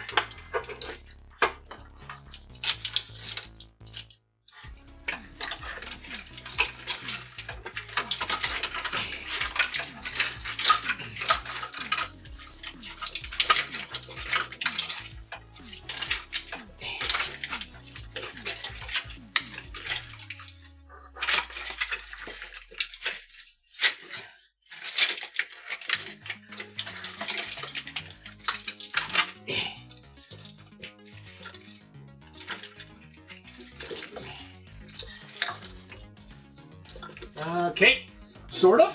Okay, sort of,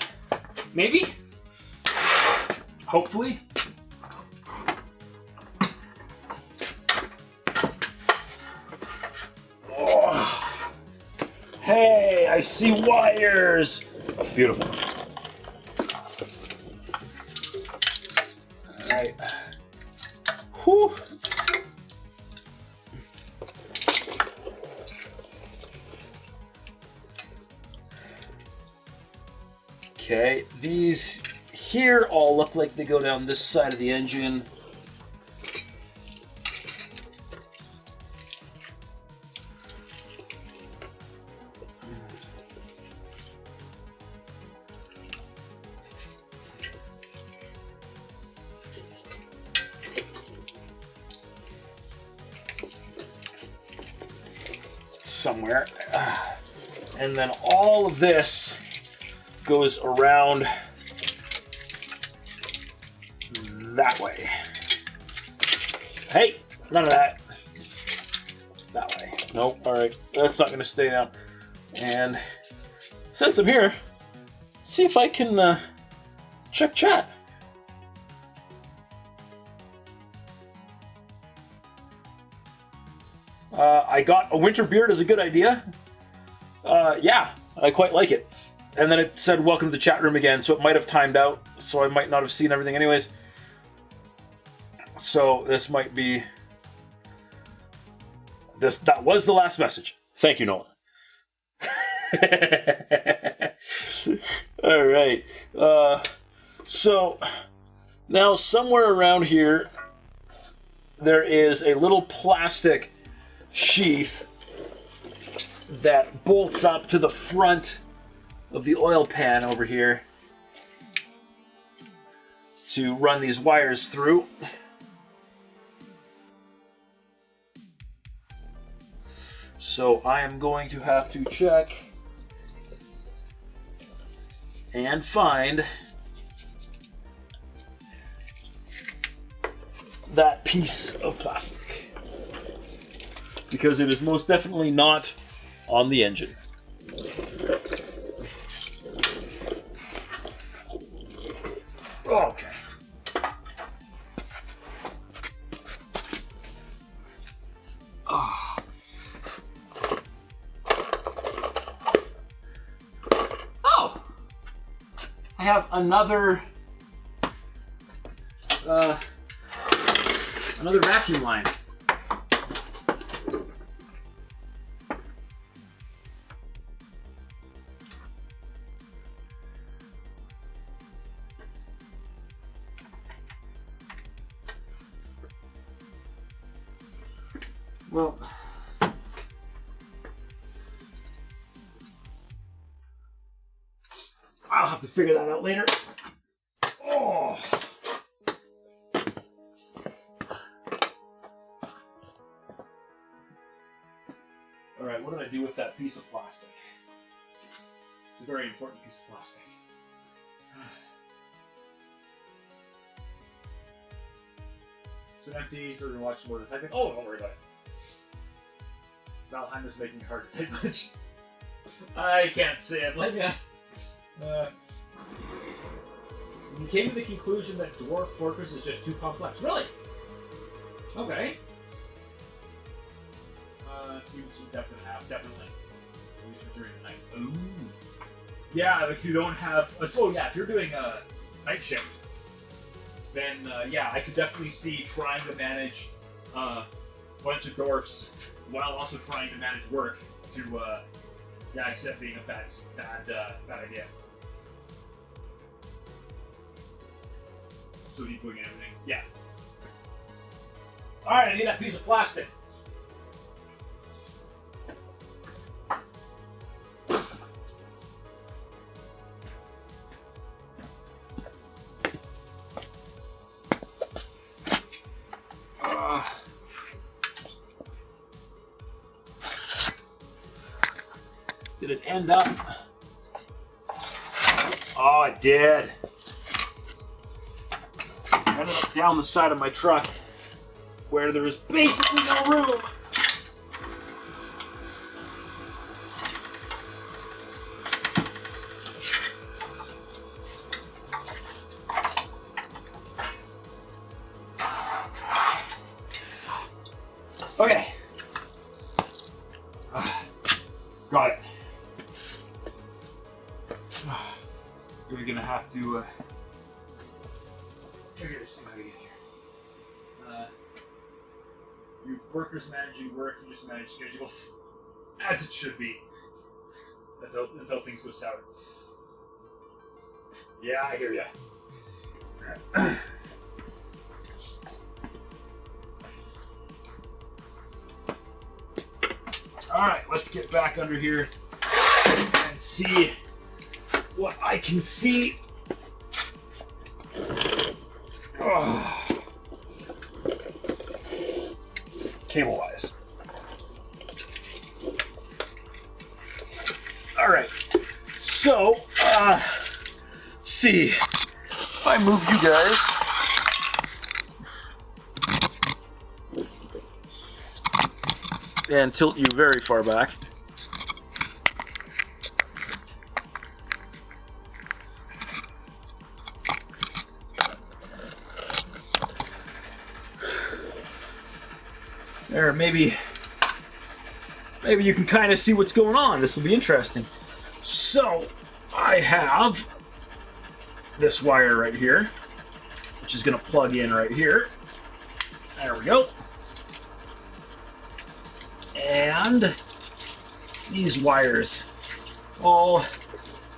maybe, hopefully. Oh. Hey, I see wires. Beautiful. All right. Whew. Okay, these here all look like they go down this side of the engine. somewhere. And then all of this goes around that way. Hey, none of that. That way. Nope, alright. That's not going to stay down. And since I'm here, let's see if I can check chat. I got a winter beard as a good idea. Yeah, I quite like it. And then it said welcome to the chat room again, so it might have timed out, so I might not have seen everything anyways. So this might be... That was the last message. Thank you, Nolan. Alright. So, now somewhere around here, there is a little plastic sheath that bolts up to the front of the oil pan over here to run these wires through. So I am going to have to check and find that piece of plastic, because it is most definitely not on the engine. Okay. Oh! I have another vacuum line. Well, I'll have to figure that out later. Oh. All right, what did I do with that piece of plastic? It's a very important piece of plastic. It's empty, so we're gonna watch more of the typing. Oh, don't worry about it. Valheimer's making it hard to type much. I can't say it like that. You came to the conclusion that Dwarf Fortress is just too complex. Really? Okay. Seems some depth and a half, definitely. At least for during the night. Ooh. Yeah, if you don't have... So yeah, if you're doing a night shift, then yeah, I could definitely see trying to manage a bunch of dwarfs while also trying to manage work to, yeah, except being a bad idea. So equaling everything, yeah. All right, I need that piece of plastic. Did it end up? Oh, it did. It ended up down the side of my truck where there was basically no room. Okay. Got it. We're gonna have to figure this thing out again here. You workers managing work, you just manage schedules. As it should be. Until things go sour. Yeah, I hear ya. Alright, let's get back under here and see what I can see. Oh. Cable-wise. All right. So, let's see. If I move you guys. And tilt you very far back. There, maybe you can kind of see what's going on. This will be interesting. So, I have this wire right here, which is going to plug in right here. There we go. And these wires all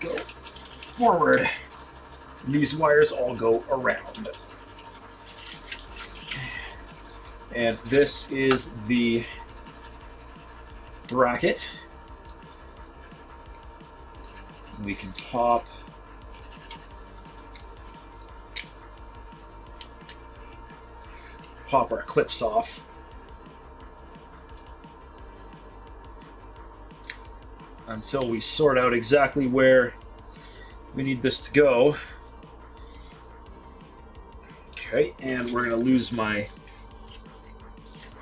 go forward. And these wires all go around. And this is the bracket. We can pop our clips off. Until we sort out exactly where we need this to go. Okay, and we're going to lose my...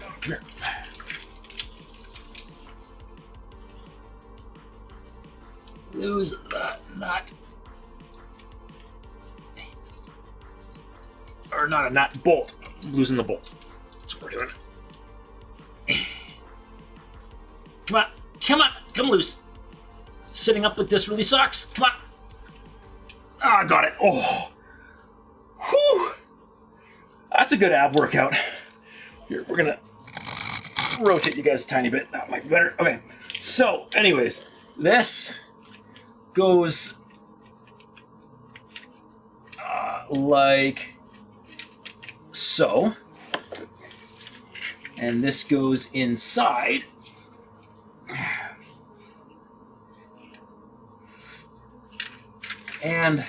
Come here. Lose that nut. Or not a nut, bolt. I'm losing the bolt. That's what we're doing. Come on, come on, come loose. Sitting up like this really sucks. Come on. Ah, got it. Oh. Whew. That's a good ab workout. Here, we're gonna rotate you guys a tiny bit. That might be better. Okay. So, anyways, this goes like so. And this goes inside. And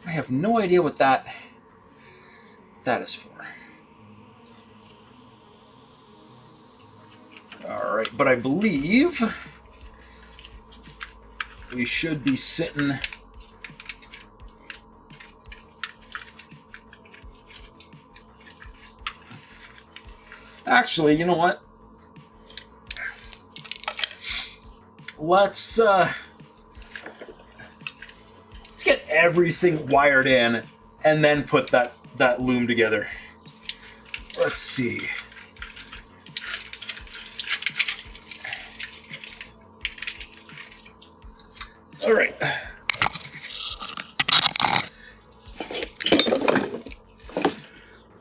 I have no idea what that is for. All right, but I believe we should be sitting actually, you know what? Let's get everything wired in and then put that loom together. Let's see. All right.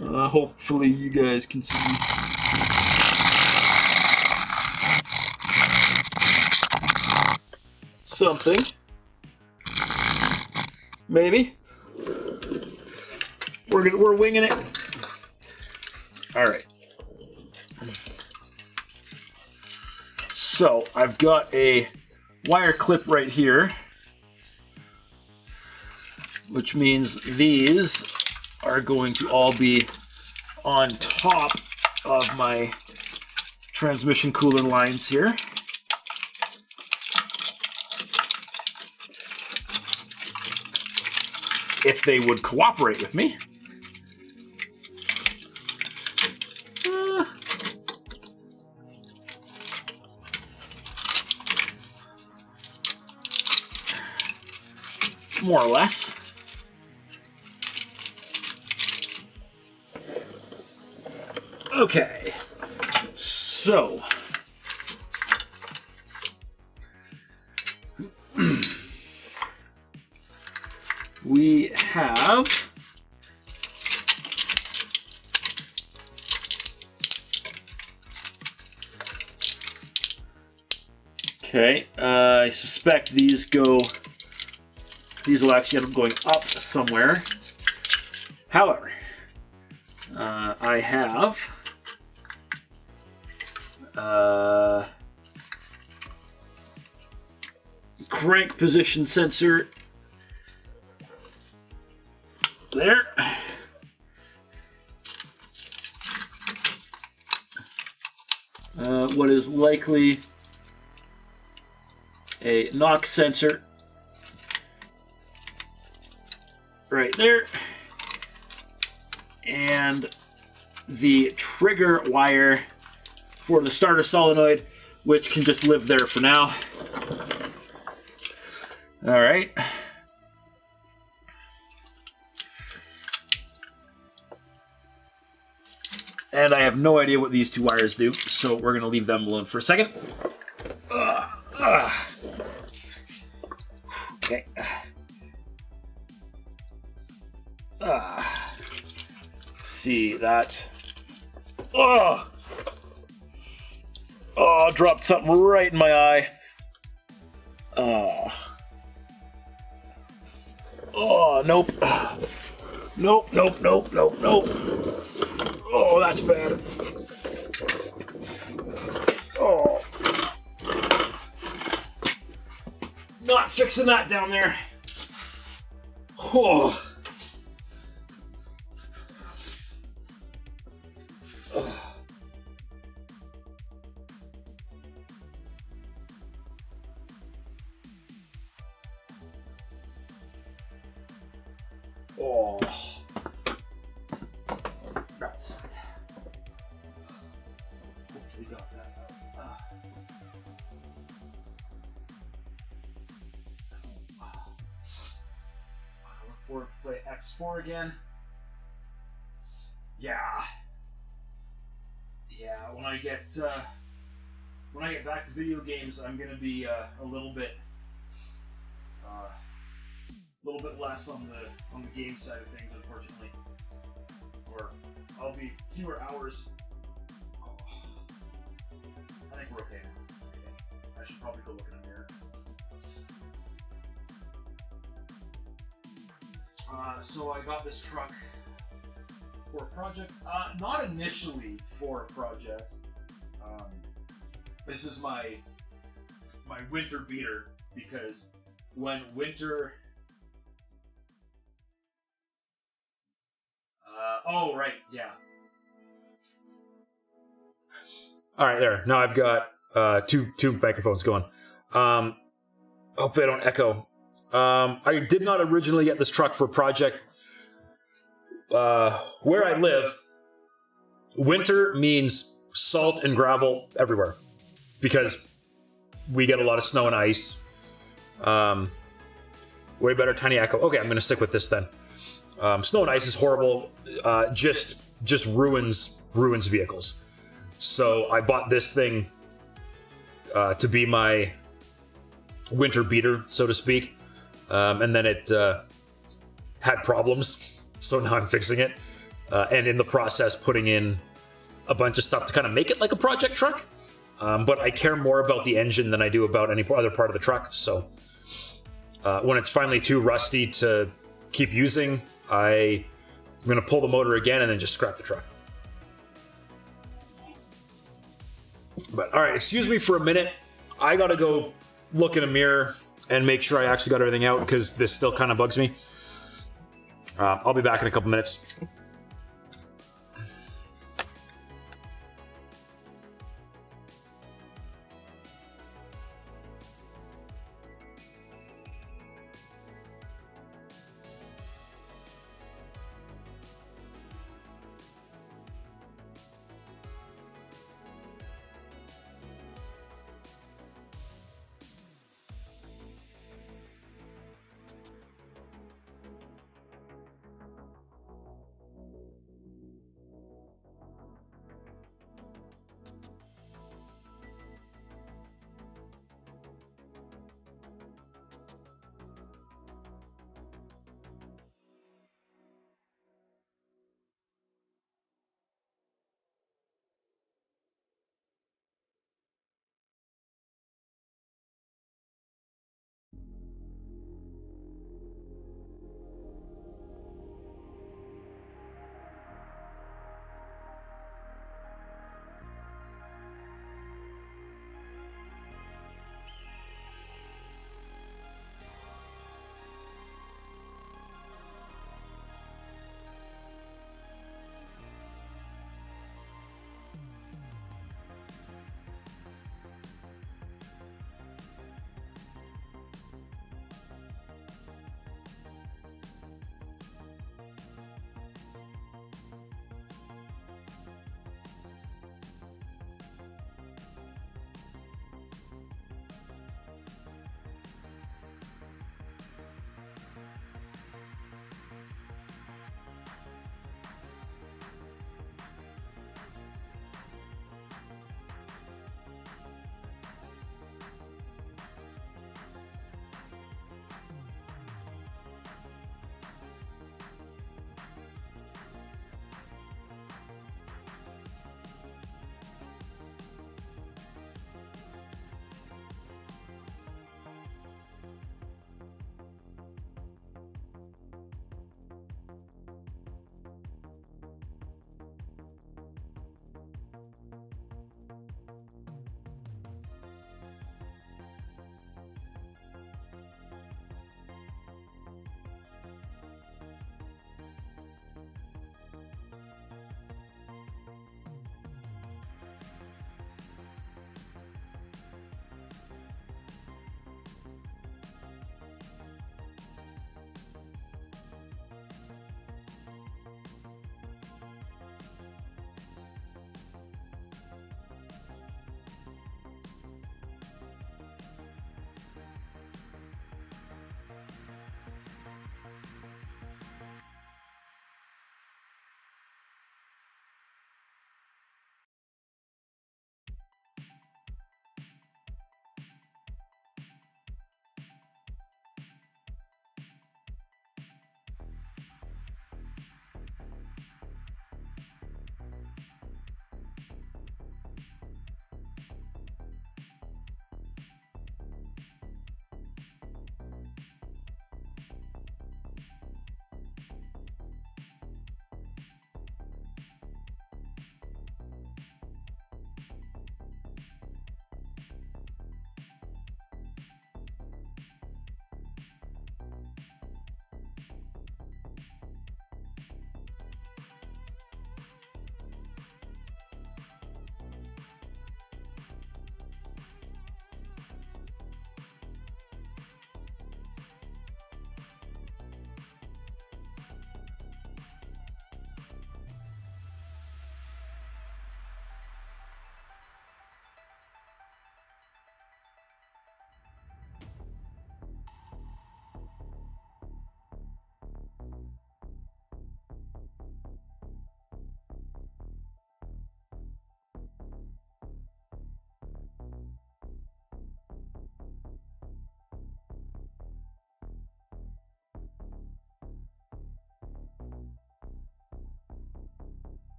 Hopefully you guys can see. Something. Maybe. We're winging it. All right. So I've got a wire clip right here, which means these are going to all be on top of my transmission cooler lines here. If they would cooperate with me. More or less. Okay. So. We have okay, I suspect these will actually end up going up somewhere. However, I have crank position sensor there. What is likely a knock sensor right there, and the trigger wire for the starter solenoid, which can just live there for now. All right. And I have no idea what these two wires do, so we're going to leave them alone for a second. Okay. See that. Oh, dropped something right in my eye. Oh, nope. Nope. Oh, that's bad. Oh. Not fixing that down there. Oh. Oh. That's it. Hopefully got that out. I look forward to play X4 again. Yeah. When I get back to video games, I'm gonna be a little bit less on the game side of things, unfortunately. Or I'll be fewer hours. Oh. I think we're okay now. Okay. I should probably go look in a mirror. So I got this truck for a project. Not initially for a project. This is my winter beater, because when winter... oh, right, yeah. All right, there. Now I've got two microphones going. Hopefully I don't echo. I did not originally get this truck for a project. Where I live, winter means salt and gravel everywhere, because we get a lot of snow and ice. Way better tiny echo. Okay, I'm going to stick with this then. Snow and ice is horrible. Just ruins vehicles. So I bought this thing to be my winter beater, so to speak. And then it had problems, so now I'm fixing it. And in the process, putting in a bunch of stuff to kind of make it like a project truck. But I care more about the engine than I do about any other part of the truck. So when it's finally too rusty to keep using, I'm going to pull the motor again and then just scrap the truck. But all right, excuse me for a minute. I got to go look in a mirror and make sure I actually got everything out, because this still kind of bugs me. I'll be back in a couple minutes.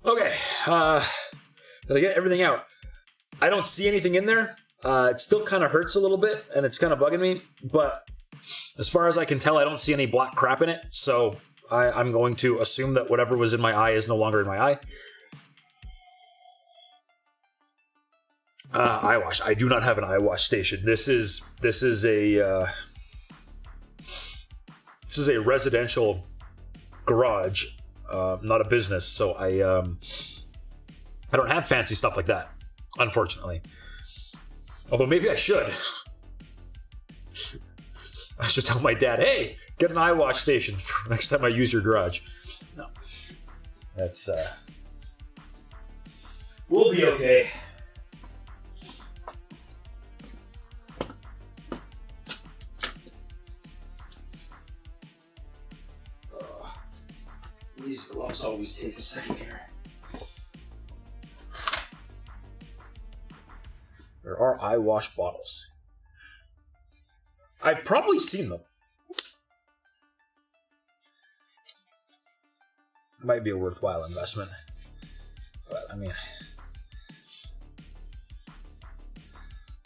Okay, did I get everything out? I don't see anything in there. It still kind of hurts a little bit, and it's kind of bugging me, but as far as I can tell, I don't see any black crap in it, so I'm going to assume that whatever was in my eye is no longer in my eye. Eye wash. I do not have an eye wash station. This is a residential garage, not a business. So I don't have fancy stuff like that, unfortunately. Although maybe I should. I should tell my dad, hey, get an eye wash station for next time I use your garage. No, that's we'll be okay. These gloves always take a second here. There are eye wash bottles. I've probably seen them. Might be a worthwhile investment. But, I mean...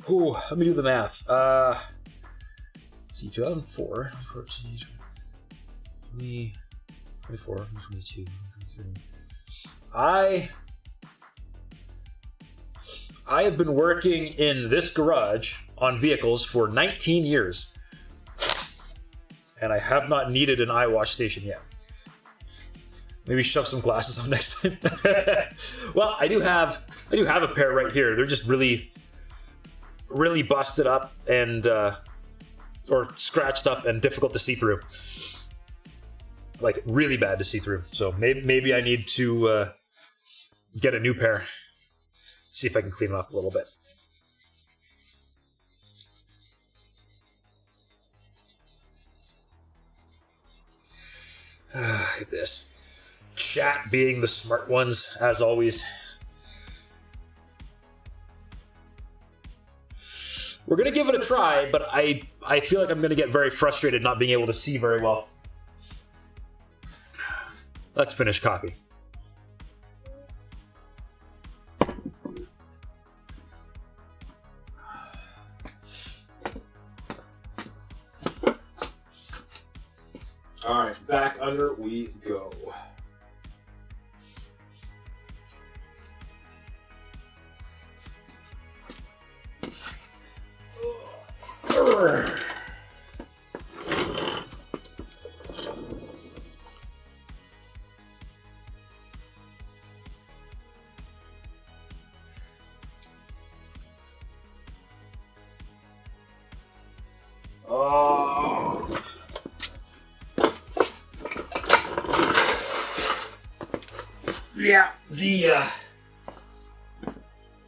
Ooh, let me do the math. Let's see, 2004, 14, 20... 24, 22, 23. I have been working in this garage on vehicles for 19 years, and I have not needed an eye wash station yet. Maybe shove some glasses on next time. Well, I do have a pair right here. They're just really busted up and or scratched up and difficult to see through. Like, really bad to see through. So maybe I need to get a new pair. See if I can clean them up a little bit. Look at this. Chat being the smart ones, as always. We're going to give it a try, but I feel like I'm going to get very frustrated not being able to see very well. Let's finish coffee. All right, back under we go. Yeah,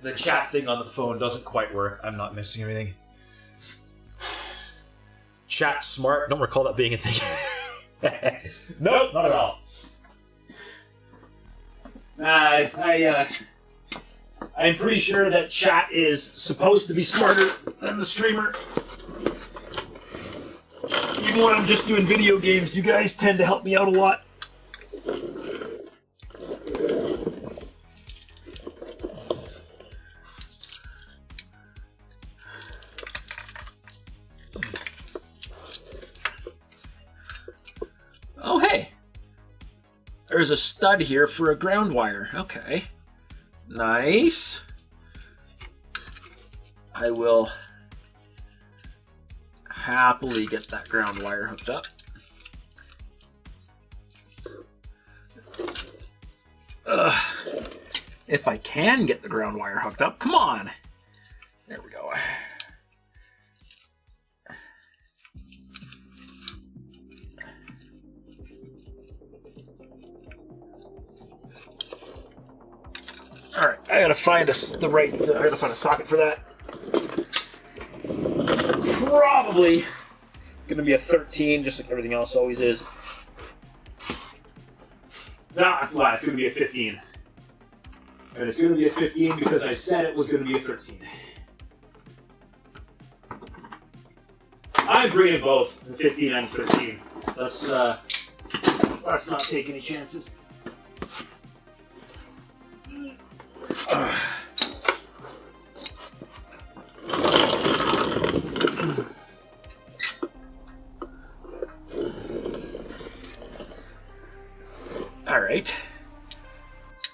the chat thing on the phone doesn't quite work. I'm not missing anything. Chat smart. Don't recall that being a thing. Nope, not at all. I'm pretty sure that chat is supposed to be smarter than the streamer. Even when I'm just doing video games, you guys tend to help me out a lot. Oh, hey. There's a stud here for a ground wire. Okay. Nice. I will happily get that ground wire hooked up. If I can get the ground wire hooked up, come on. There we go. All right, I gotta find a socket for that. Probably gonna be a 13, just like everything else always is. No, that's a lie. It's gonna be a 15, and it's gonna be a 15 because I said it was gonna be a 13. I'm bringing both the 15 and 13. Let's not take any chances. right.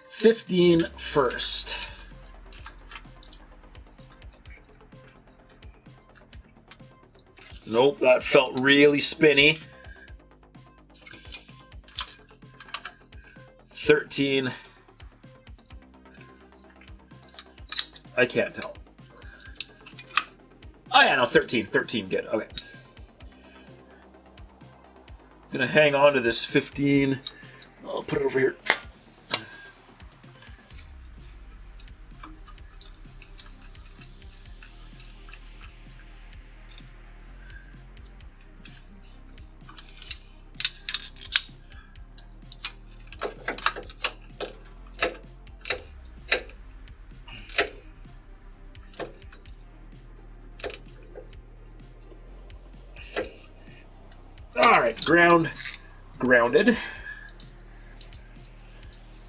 15 first. Nope, that felt really spinny. 13. I can't tell. Oh yeah, no, 13. 13, good. Okay. I'm gonna hang on to this 15. I'll put it over here. All right, grounded.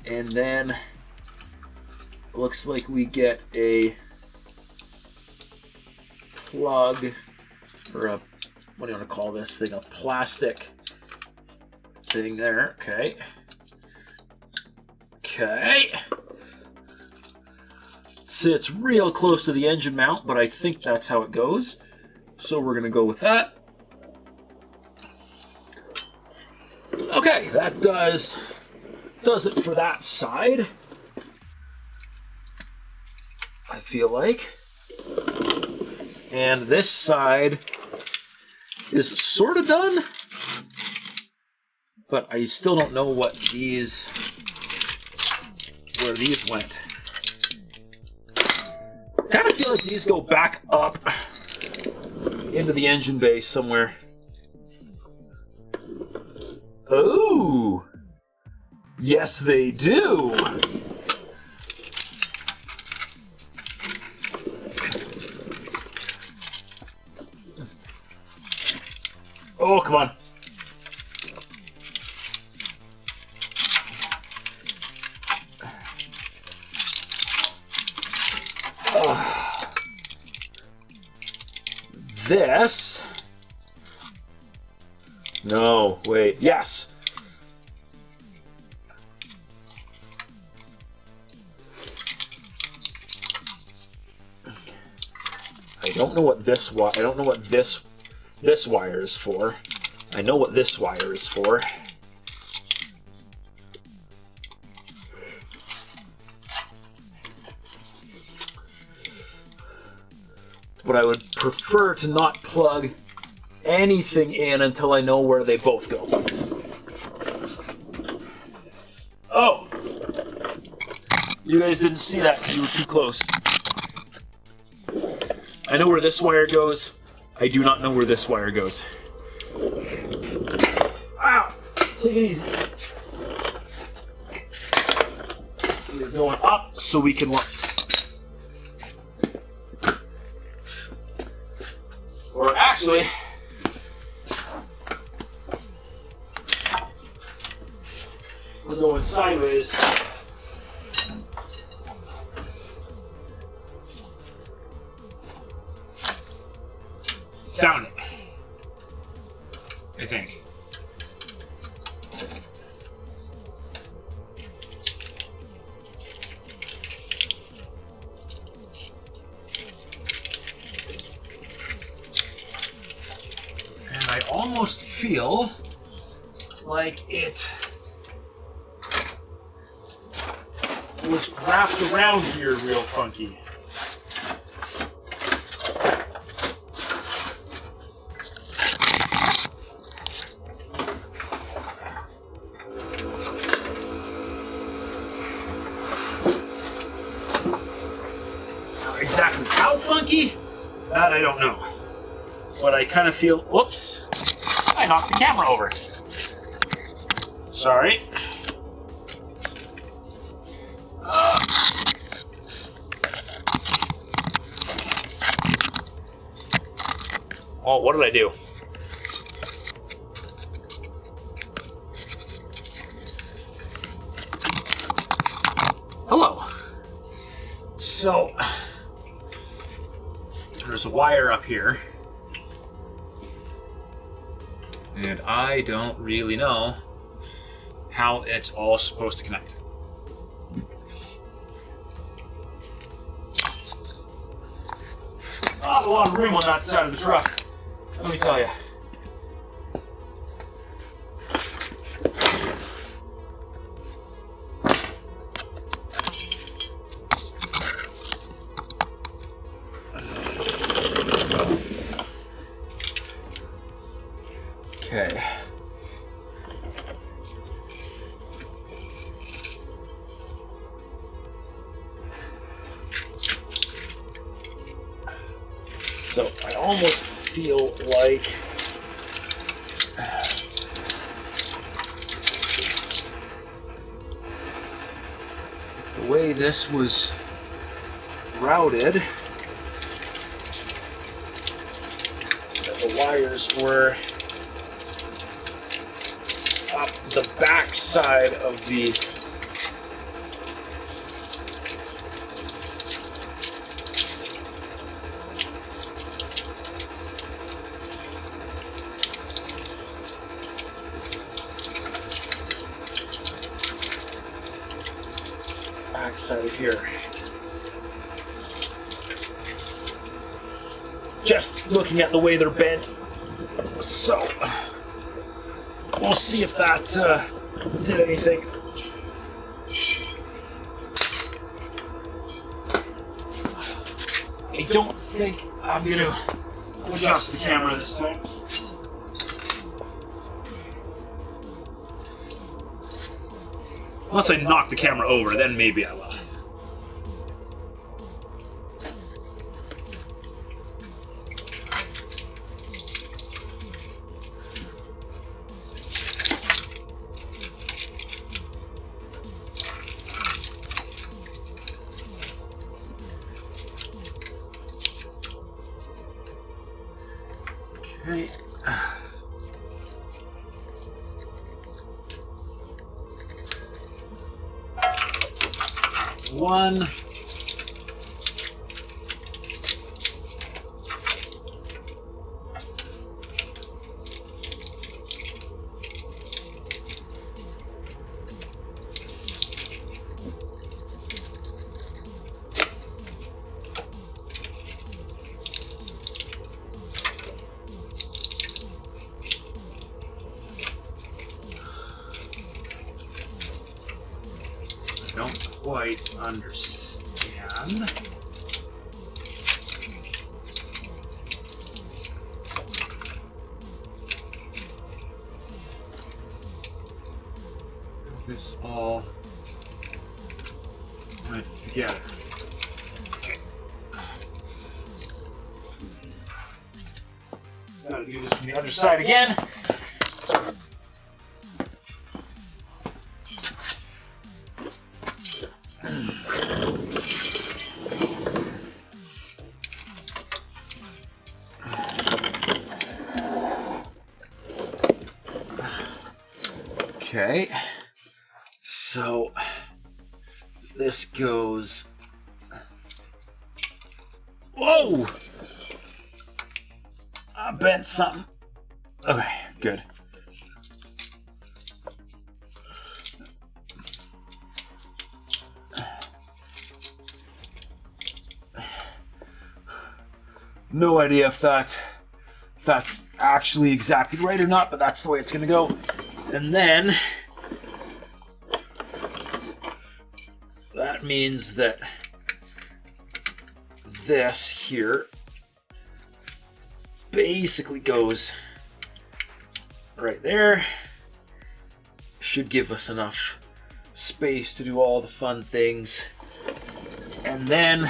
And then looks like we get a plug, or a, what do you want to call this thing? A plastic thing there. Okay. Okay. Sits real close to the engine mount, but I think that's how it goes. So we're going to go with that. Okay, that does it for that side. I feel like. And this side is sort of done, but I still don't know what these, where these went. Kind of feel like these go back up into the engine bay somewhere. Oh, yes they do. Oh, come on. This. No, wait. Yes. I don't know what this this wire is for. I know what this wire is for. But I would prefer to not plug anything in until I know where they both go. Oh! You guys didn't see that because you were too close. I know where this wire goes. I do not know where this wire goes. Ow! Take it easy. We're going up so we can look. Or actually, we're going sideways. Found it. I think. And I almost feel like it was wrapped around here real funky. Exactly how funky, that I don't know. But I kind of feel, whoops, I knocked the camera over. Sorry. Oh, what did I do? Hello. So, there's a wire up here. And I don't really know how it's all supposed to connect. Not a lot of room on that side of the truck, let me tell you. Okay. So I almost feel like the way this was routed, that the wires were up the back side of the side of here. Just looking at the way they're bent. So we'll see if that did anything. I don't think I'm gonna adjust the camera this time. Unless I knock the camera over, then maybe I will. Okay. One. Don't quite understand. This all went together. Okay. Gotta do this from the other side again. Okay, so this goes. Whoa! I bent something. Okay, good. No idea if that's actually exactly right or not, but that's the way it's gonna go. And then that means that this here basically goes right there. Should give us enough space to do all the fun things. And then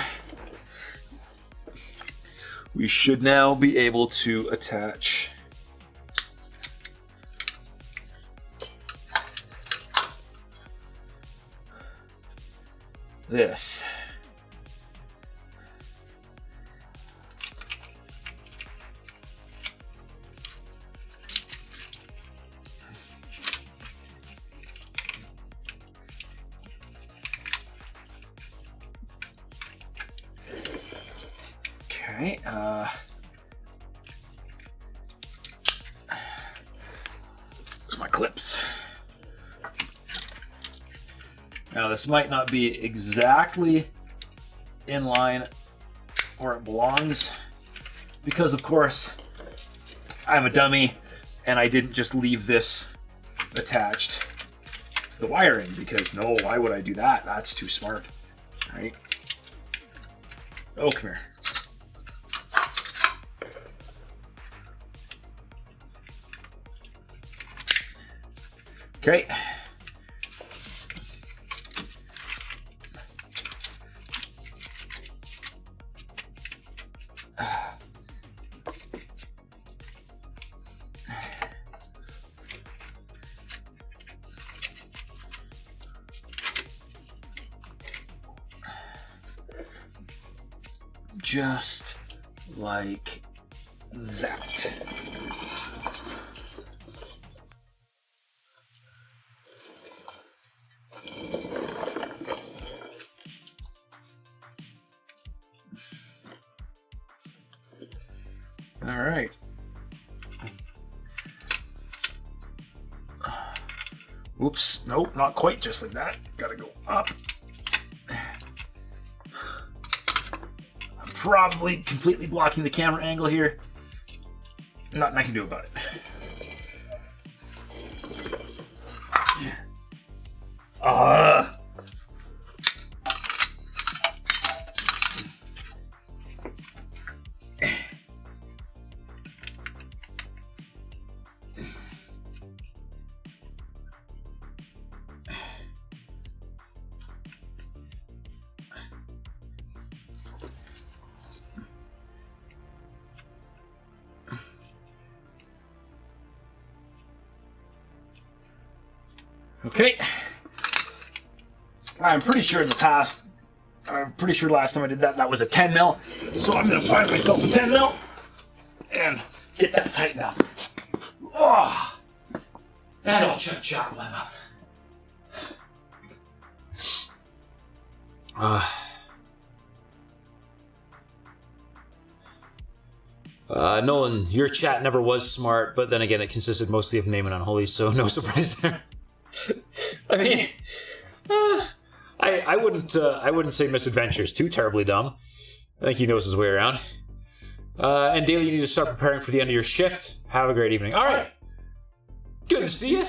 we should now be able to attach this. Okay, where's my clips? Now this might not be exactly in line where it belongs because of course I'm a dummy and I didn't just leave this attached to the wiring because no, why would I do that? That's too smart, right? Oh, come here. Okay. Just like that. All right. Oops, nope, not quite just like that. Gotta go up. I'm probably completely blocking the camera angle here. Nothing I can do about it. Okay. I'm pretty sure in the past, last time I did that, that was a 10 mil. So I'm going to find myself a 10 mil and get that tightened up. Oh, that'll chop them up. Nolan, your chat never was smart, but then again, it consisted mostly of name and unholy, so no surprise there. I mean, I wouldn't say Misadventure's too terribly dumb. I think he knows his way around. And Daily, you need to start preparing for the end of your shift. Have a great evening. All right. Good to see you.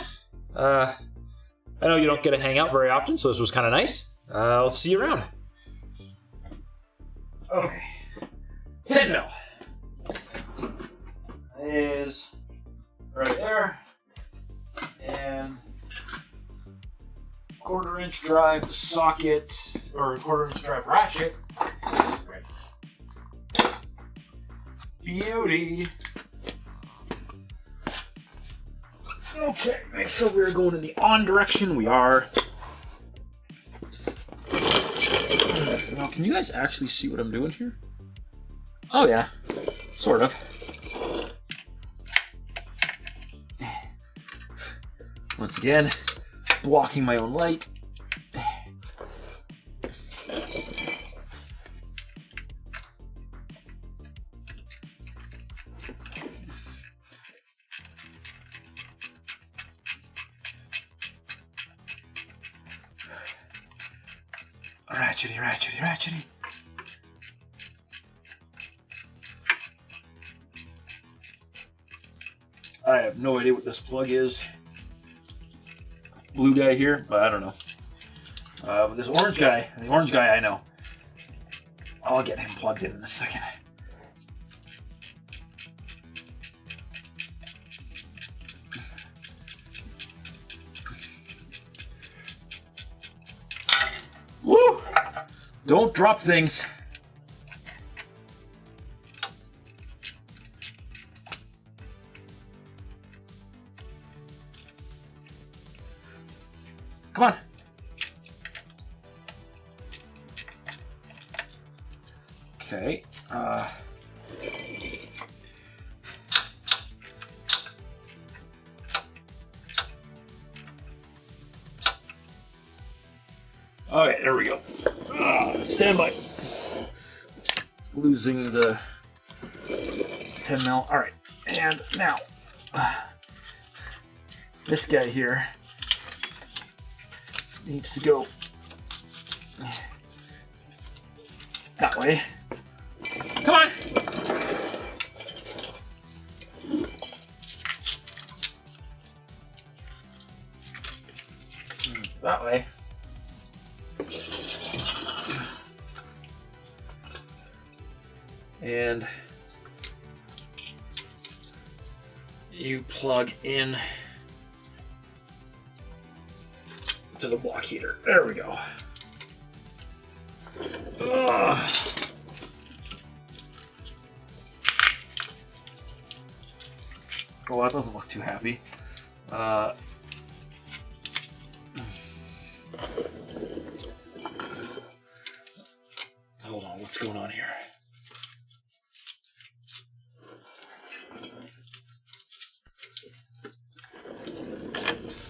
I know you don't get to hang out very often, so this was kind of nice. I'll see you around. Okay. 10 mil. Is right there. And 1/4" drive socket, or 1/4" drive ratchet. Right. Beauty. Okay, make sure we're going in the on direction. We are. Now, can you guys actually see what I'm doing here? Oh yeah, sort of. Once again, blocking my own light. Ratchety. I have no idea what this plug is. Blue guy here, but I don't know. But this orange guy, the orange guy I know. I'll get him plugged in a second. Woo! Don't drop things. Come on. Okay. Okay, there we go. Stand by. Losing the 10 mil. All right, and now this guy here needs to go That way. Come on! That way. And you plug in to the block heater. There we go. Ugh. Well, that doesn't look too happy. Hold on, what's going on here?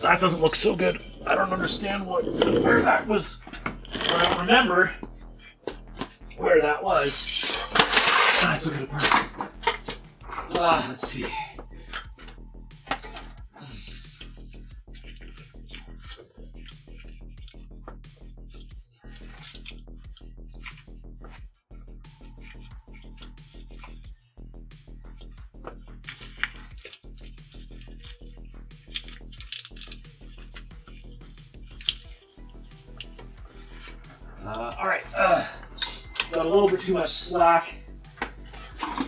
That doesn't look so good. I don't understand where that was. I don't remember where that was. I took it apart. Let's see. All right, got a little bit too much slack in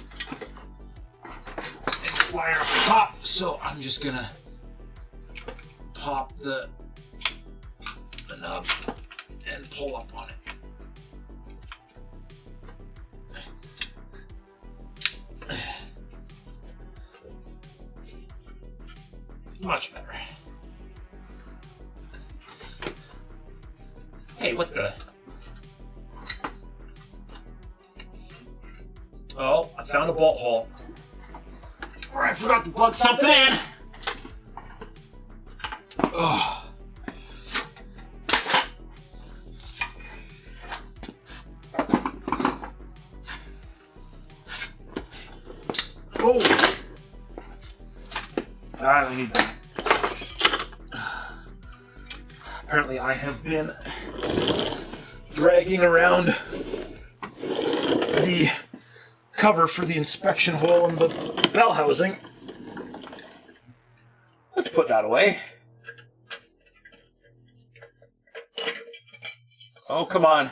this wire up the top, so I'm just gonna pop the nub and pull up on it. Much better. Hey, what the? Oh, I found a bolt hole. Or I forgot to plug something in. Oh. Oh. I need that. Apparently I have been dragging around the cover for the inspection hole in the bell housing. Let's put that away. Oh, come on.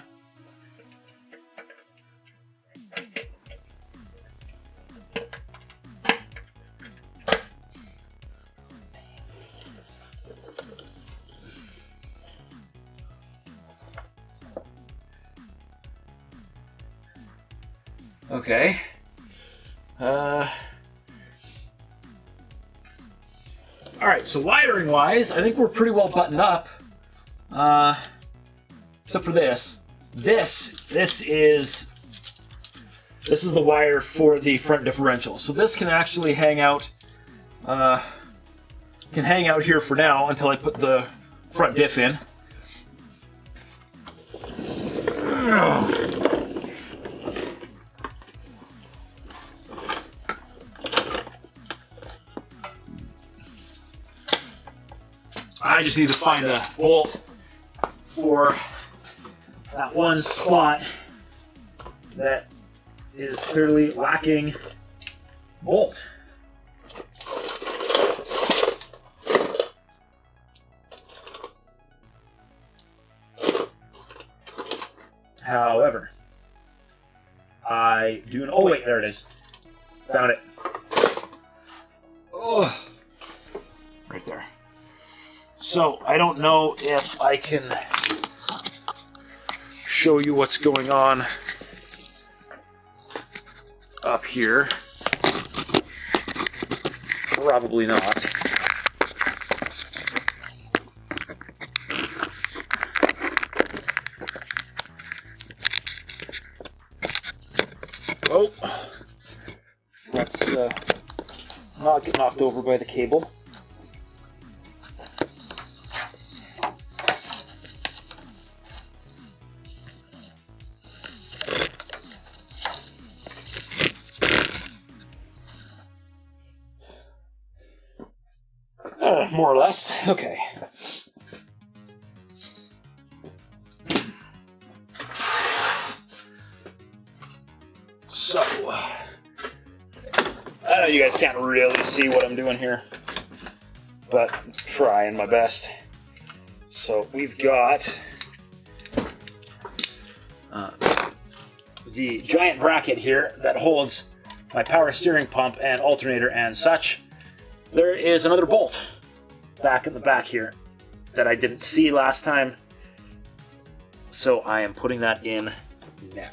Okay. Alright, so wiring wise, I think we're pretty well buttoned up. Except for this. This is the wire for the front differential. So this can actually hang out here for now until I put the front diff in. I just need to find a bolt for that one spot that is clearly lacking bolt. However, I do. Oh wait, there it is. Found it. Oh, right there. So I don't know if I can show you what's going on up here. Probably not. Oh, let's not get knocked over by the cable. More or less. Okay. I know you guys can't really see what I'm doing here, but I'm trying my best. So we've got the giant bracket here that holds my power steering pump and alternator and such. There is another bolt back in the back here that I didn't see last time, so I am putting that in now.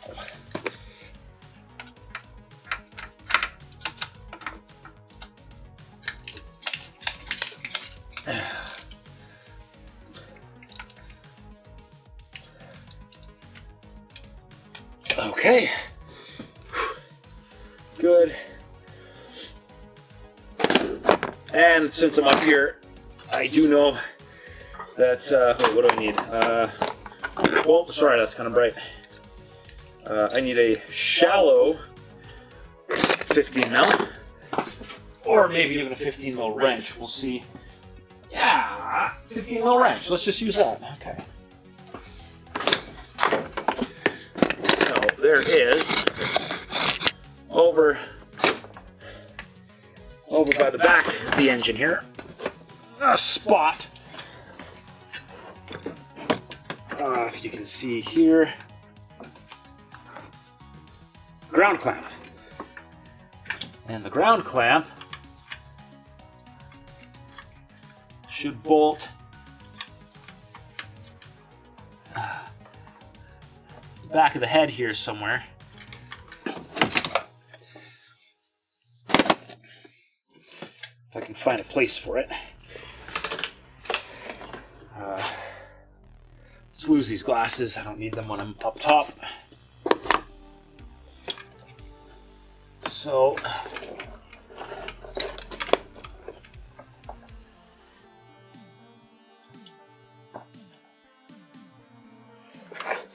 Okay, good. And since I'm up here, I do know that, wait, what do I need? Well, sorry, that's kind of bright. I need a shallow 15 mil, or maybe even a 15 mil wrench. We'll see. Yeah, 15 mil wrench. Let's just use that. Okay. So there is over by the back of the engine here a spot. If you can see here, ground clamp. And the ground clamp should bolt the back of the head here somewhere. If I can find a place for it. Let's lose these glasses. I don't need them when I'm up top. So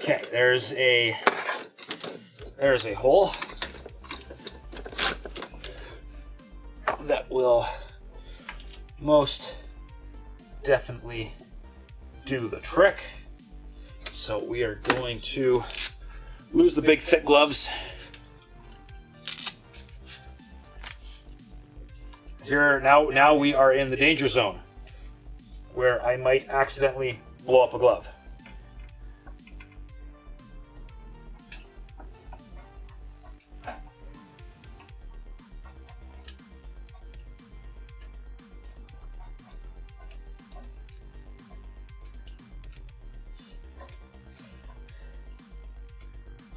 okay, there's a hole that will most definitely do the trick. So we are going to lose the big thick gloves. Here now we are in the danger zone where I might accidentally blow up a glove.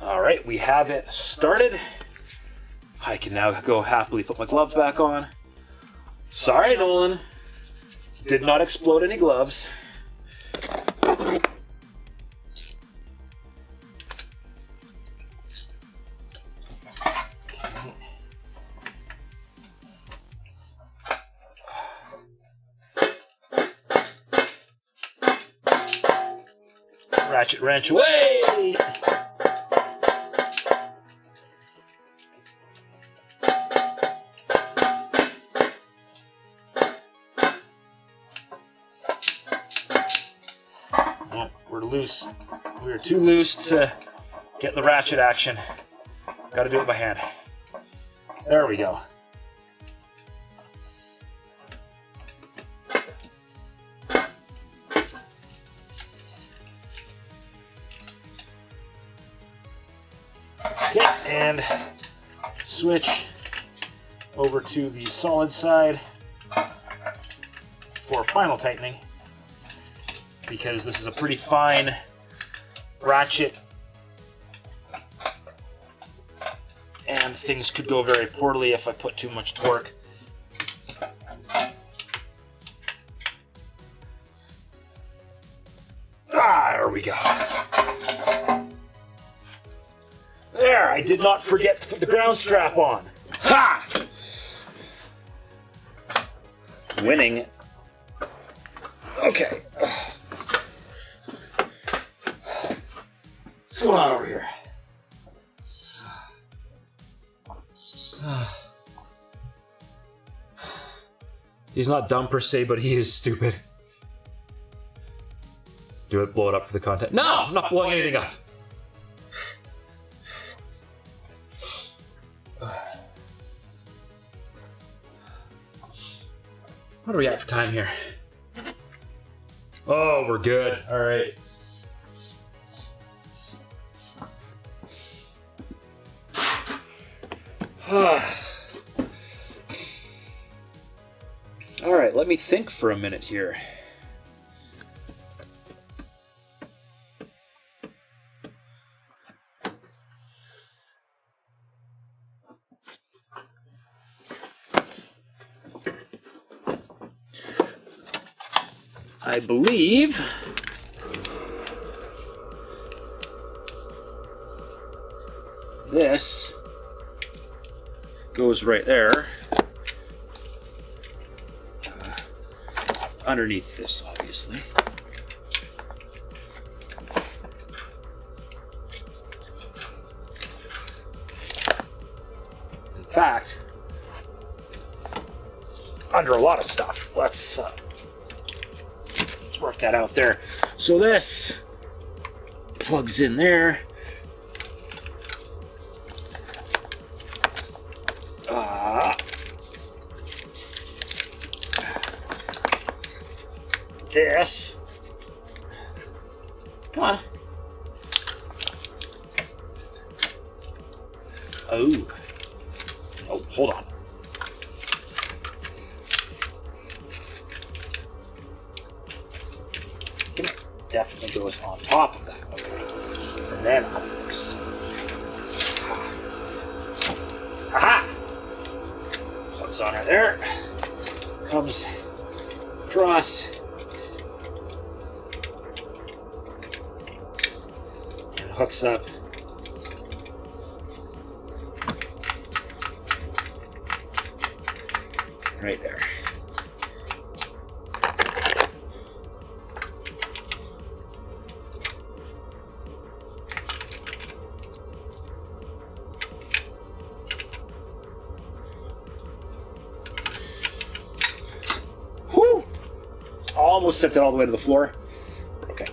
Alright, we have it started. I can now go happily put my gloves back on. Sorry, Nolan. Did not explode any gloves. Ratchet wrench away! Loose. We are too loose to get the ratchet action. Got to do it by hand. There we go. Okay, and switch over to the solid side for final tightening, because this is a pretty fine ratchet and things could go very poorly if I put too much torque. There we go. There, I did not forget to put the ground strap on. Ha! Winning. Okay. What's going on over here? He's not dumb per se, but he is stupid. Do it, blow it up for the content. No, I'm not blowing anything up. What are we at for time here? Oh, we're good. All right. All right, let me think for a minute here. I believe this goes right there. Underneath this, obviously. In fact, under a lot of stuff. Let's work that out there. So this plugs in there. This. Come on. Oh. Oh, hold on. Definitely goes on top of that. Okay. And then up this. Aha! Plugs on right there. Comes across. And hooks up. Right there. Whew! Almost sent it all the way to the floor. Okay.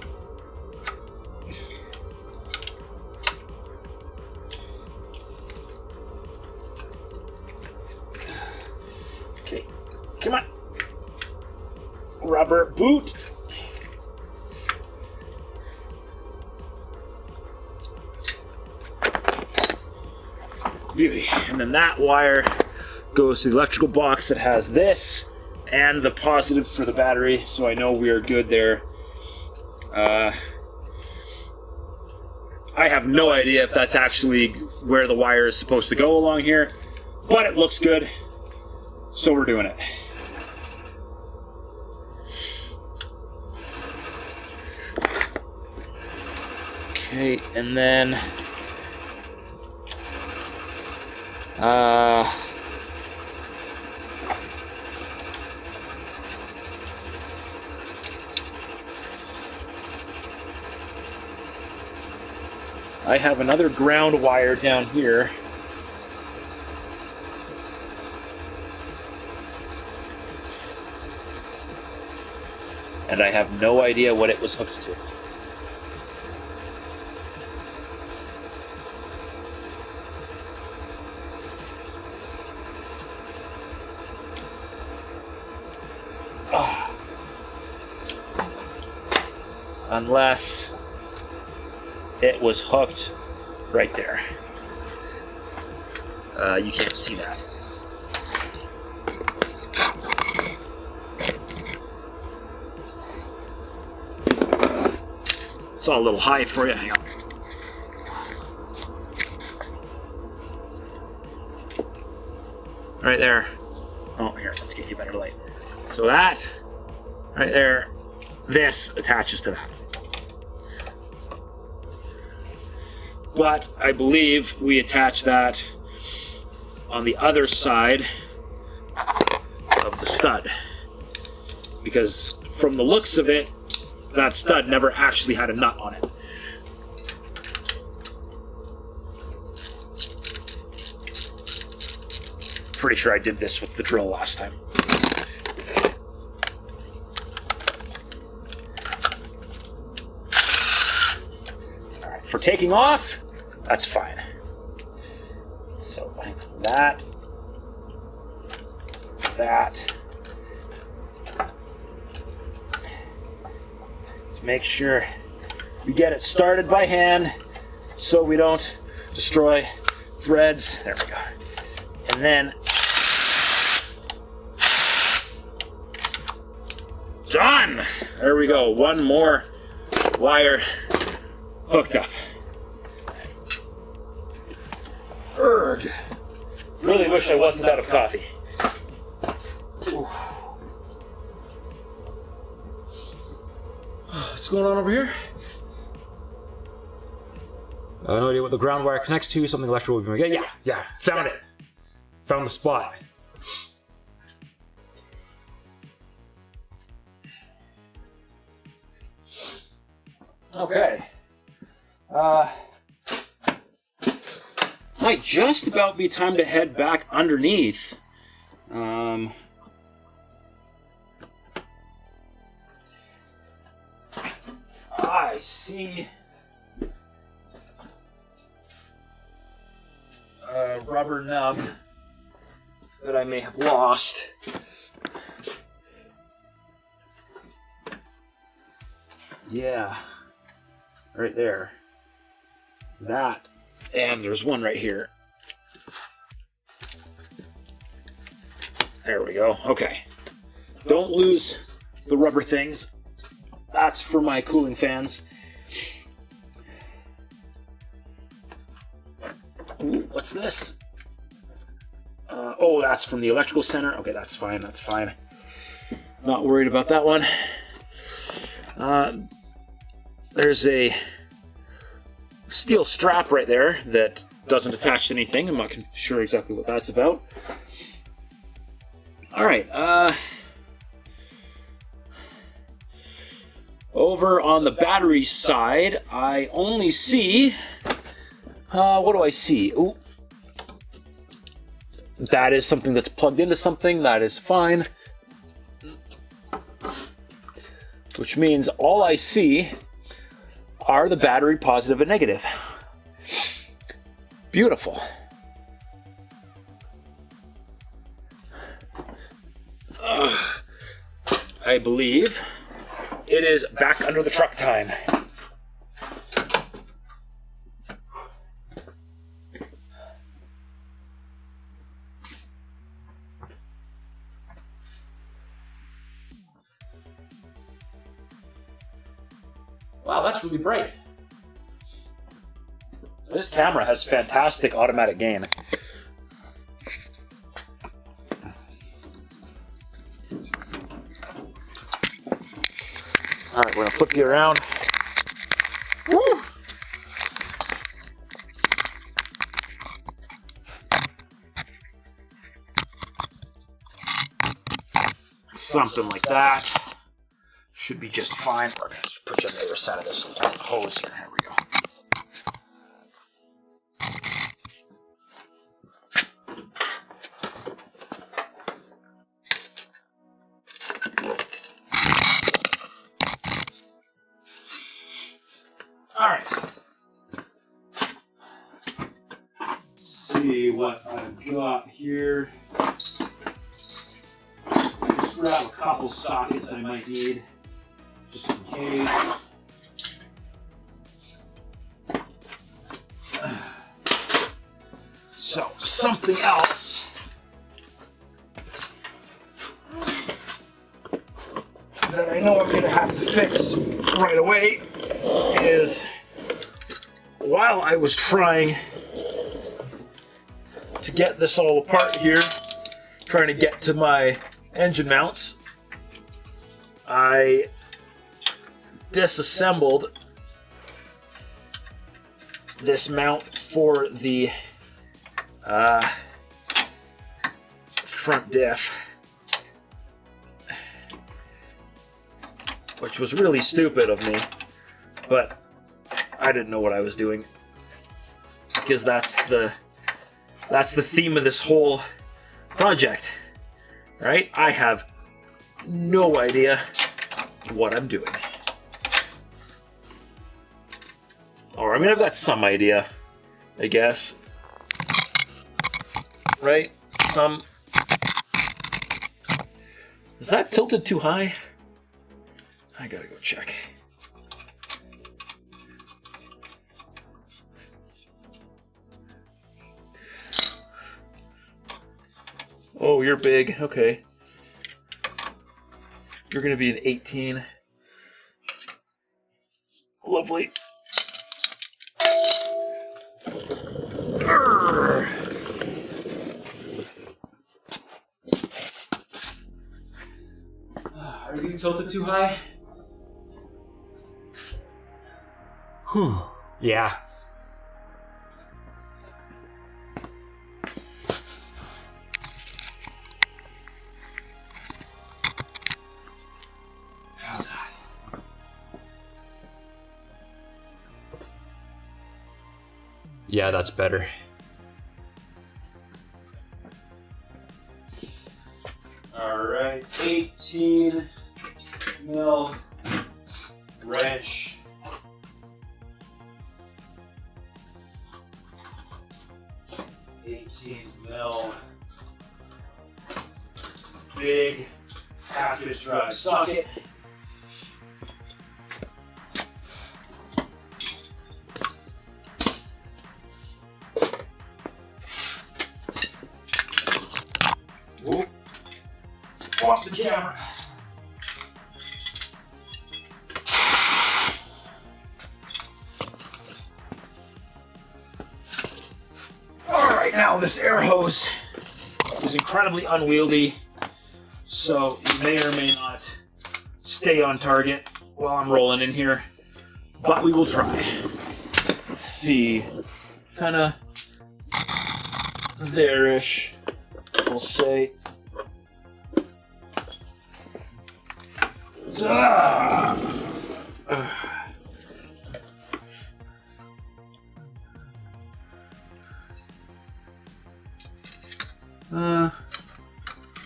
Okay. Come on. Rubber boot. Beauty. And then that wire goes to the electrical box that has this and the positive for the battery, so I know we are good there. I have no idea if that's actually where the wire is supposed to go along here, but it looks good, so we're doing it. Okay, and then I have another ground wire down here. And I have no idea what it was hooked to. Unless it was hooked right there. You can't see that. It's all a little high for you. Hang on. Right there. Oh, here, let's get you better light. So that, right there, this attaches to that. But I believe we attach that on the other side of the stud. Because from the looks of it, that stud never actually had a nut on it. Pretty sure I did this with the drill last time. All right, for taking off, that's fine. So that, Let's make sure we get it started by hand so we don't destroy threads. There we go. And then done! There we go. One more wire hooked up. Erg. Really wish I wasn't out of coffee. Oof. What's going on over here? I have no idea what the ground wire connects to. Something electrical will be. Yeah. Found it. Found the spot. Okay. Might just about be time to head back underneath. I see a rubber nub that I may have lost. Yeah, right there. That, and there's one right here. There we go. Okay. Don't lose the rubber things. That's for my cooling fans. Ooh, what's this? Oh, that's from the electrical center. Okay, that's fine. That's fine. Not worried about that one. There's a steel strap right there that doesn't attach to anything. I'm not sure exactly what that's about. All right. Over on the battery side, I only see... what do I see? Ooh. That is something that's plugged into something. That is fine. Which means all I see are the battery positive and negative. Beautiful. I believe it is back under the truck time. Wow, that's really bright. This camera has fantastic automatic gain. All right, we're gonna flip you around. Woo! Something like that. Should be just fine. We're gonna just put you on the other side of this hose here. Here we go. All right. See what I've got here. Just grab a couple sockets I might need, just in case. So, something else that I know I'm going to have to fix right away is, while I was trying to get this all apart here, trying to get to my engine mounts, I disassembled this mount for the front diff, which was really stupid of me, but I didn't know what I was doing, because that's the theme of this whole project, right? I have no idea what I'm doing. Or, I mean, I've got some idea, I guess. Right? Some... Is that tilted too high? I gotta go check. Oh, you're big. Okay. You're going to be an 18. Lovely. Are you tilted too high? Whew. Yeah. How's that? Yeah, that's better. Alright, 18 mil wrench. Mil big half-inch drive socket. Whoop. Off the camera. Alright, now this air hose is incredibly unwieldy, so it may or may not stay on target while I'm rolling in here, but we will try. Let's see. Kind of there-ish, we'll say.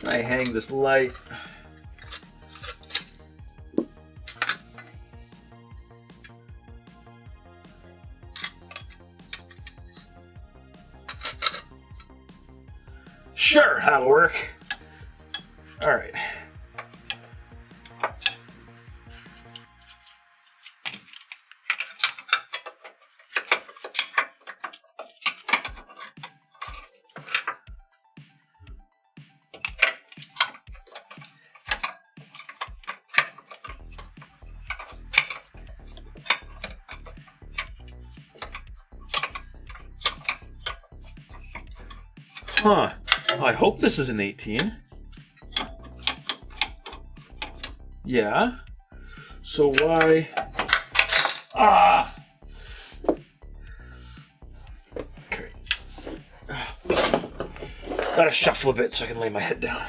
I hang this light. Sure, that'll work. All right. Huh. I hope this is an 18. Yeah. So why... Ah! Okay. Gotta shuffle a bit so I can lay my head down.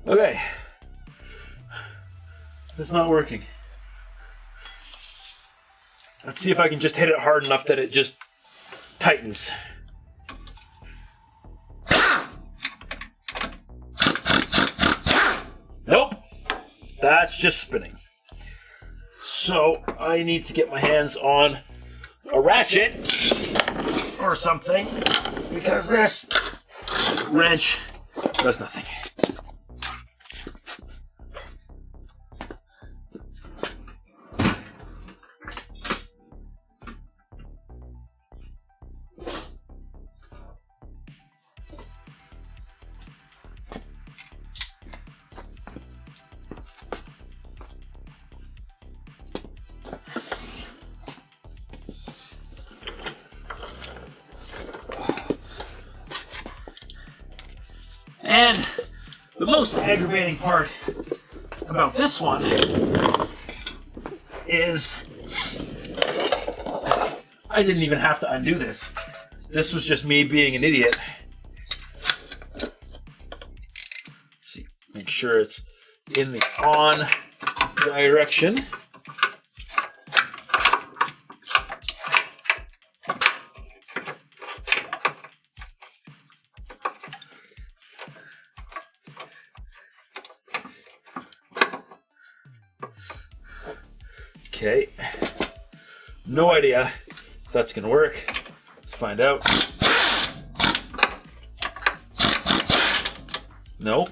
Okay. It's not working. Let's see if I can just hit it hard enough that it just tightens. Nope. That's just spinning. So I need to get my hands on a ratchet or something because this wrench does nothing. And the most aggravating part about this one is I didn't even have to undo this. This was just me being an idiot. Let's see, make sure it's in the on direction. Okay, no idea if that's gonna work. Let's find out. Nope.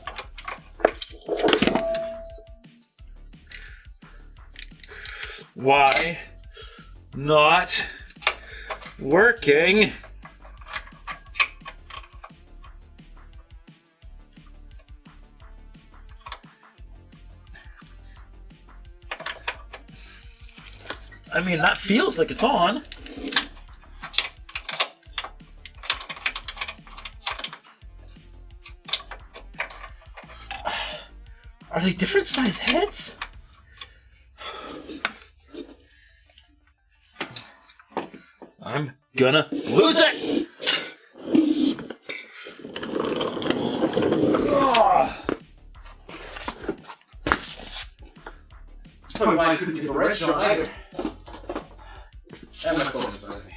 Why not working? I mean, that feels like it's on. Are they different size heads? I'm gonna lose it! Probably why I couldn't get the wrench on either. And my phone is buzzing.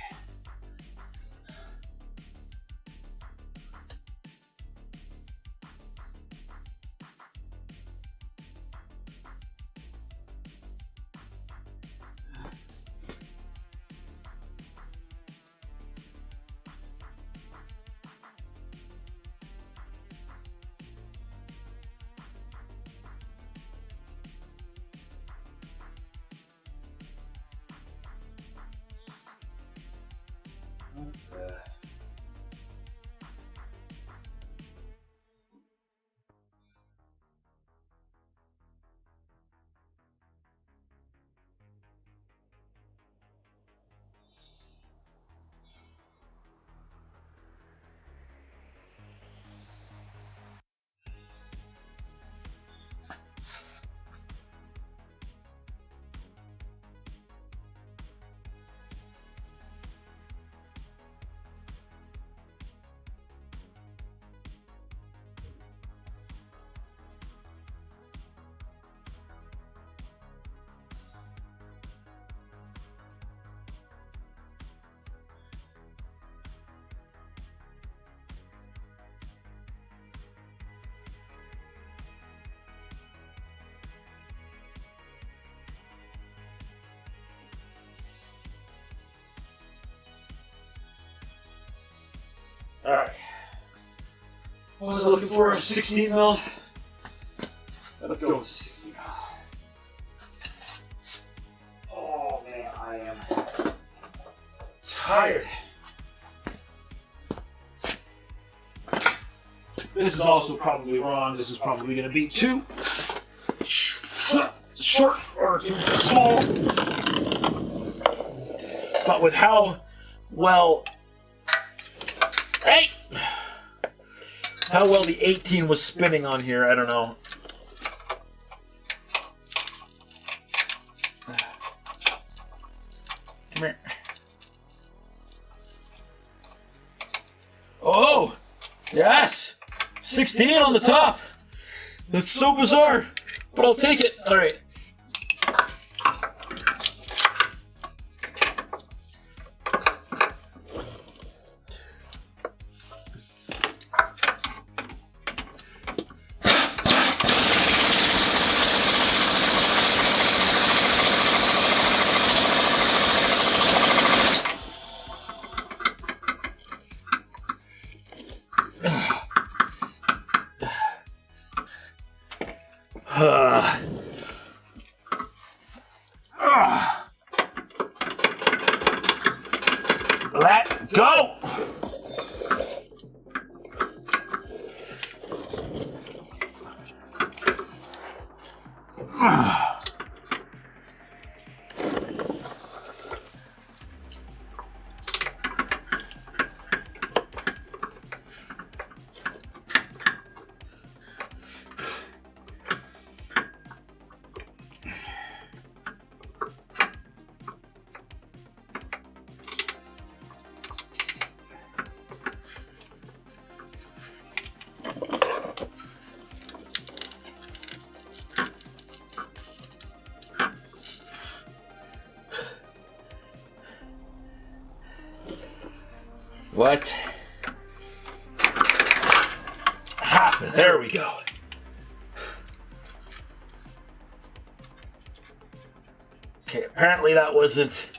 Alright. What was I looking for? 16 mil? Let's go with 16 mil. Oh man, I am tired. This is also probably wrong. This is probably going to be too short or too small. But with how well... Hey! How well the 18 was spinning on here, I don't know. Come here. Oh! Yes! 16 on the top! That's so bizarre, but I'll take it. Alright. Let go! What happened? There we go. Okay, apparently that wasn't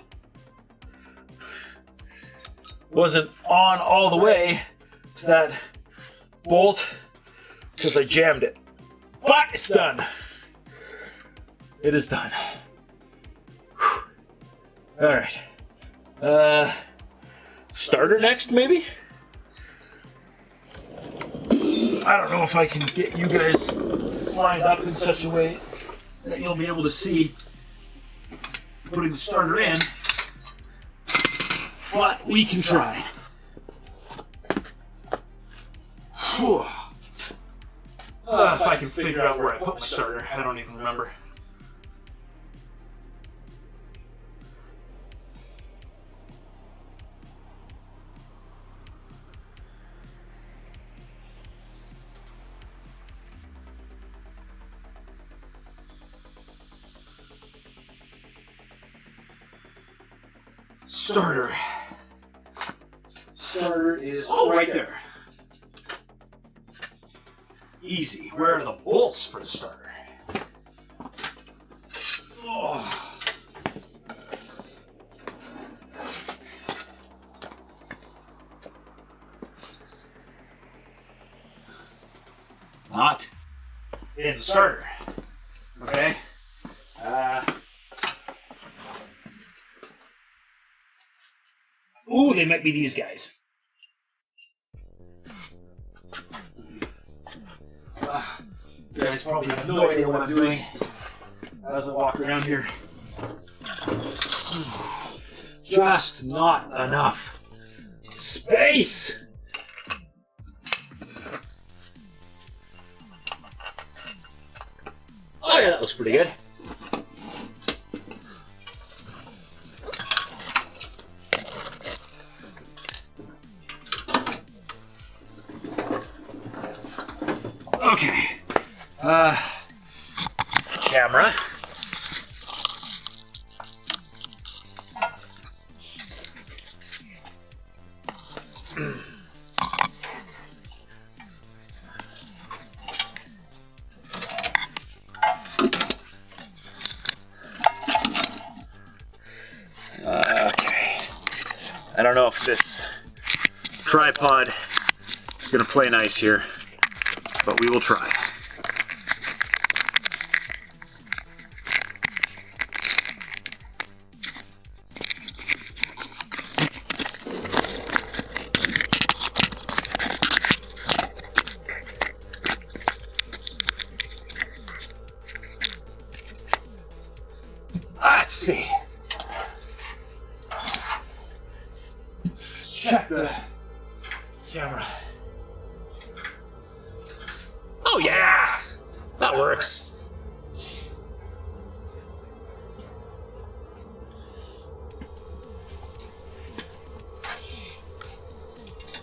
wasn't on all the way to that bolt because I jammed it. But it's done. It is done. Whew. All right. Starter next, maybe? I don't know if I can get you guys lined up in such a way that you'll be able to see putting the starter in, but we can try. Whew. If I can figure out where I put my starter, I don't even remember. Starter. Starter is right there. Easy. Where are the bolts for the starter? Oh. Not in the starter. Okay. Ooh, they might be these guys. You guys probably have no idea what I'm doing as I walk around here. Just not enough space. Oh yeah, that looks pretty good. Okay. Camera. Okay. I don't know if this tripod is going to play nice here, but we will try. Let's see. Let's check the camera. Oh yeah, that works.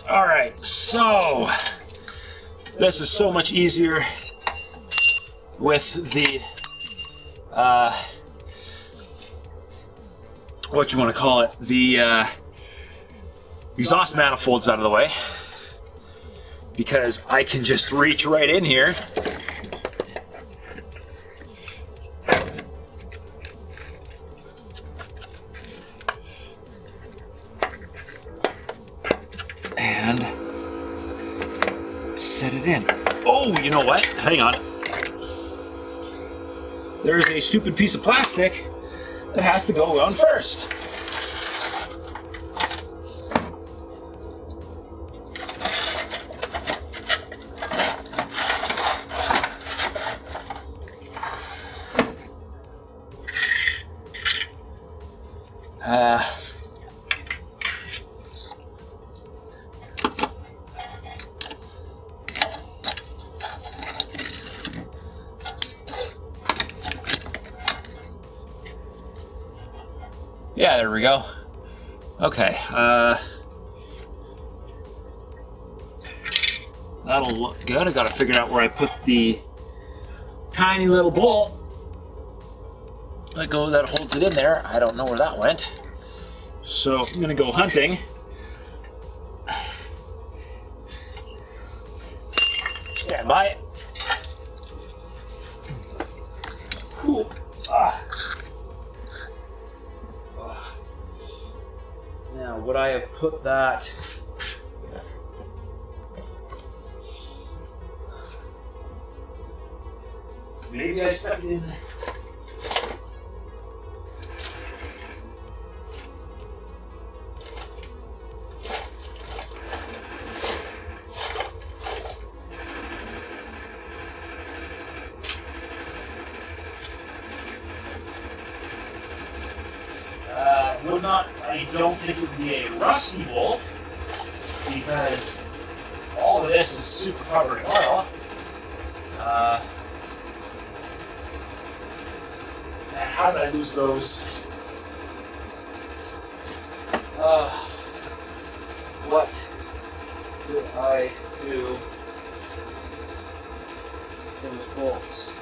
All right, so this is so much easier with the what you want to call it, the exhaust manifolds out of the way, because I can just reach right in here and set it in. Oh, you know what? Hang on. There's a stupid piece of plastic that has to go on first. Yeah, there we go. Okay, that'll look good. I gotta figure out where I put the tiny little bolt that holds it in there. I don't know where that went. So I'm gonna go hunting. Stand by. Whew. Now, what I have put that. Maybe I stuck it in. I don't think it would be a rusty bolt because all of this is super covered in oil. Man, how did I lose those? What did I do with those bolts?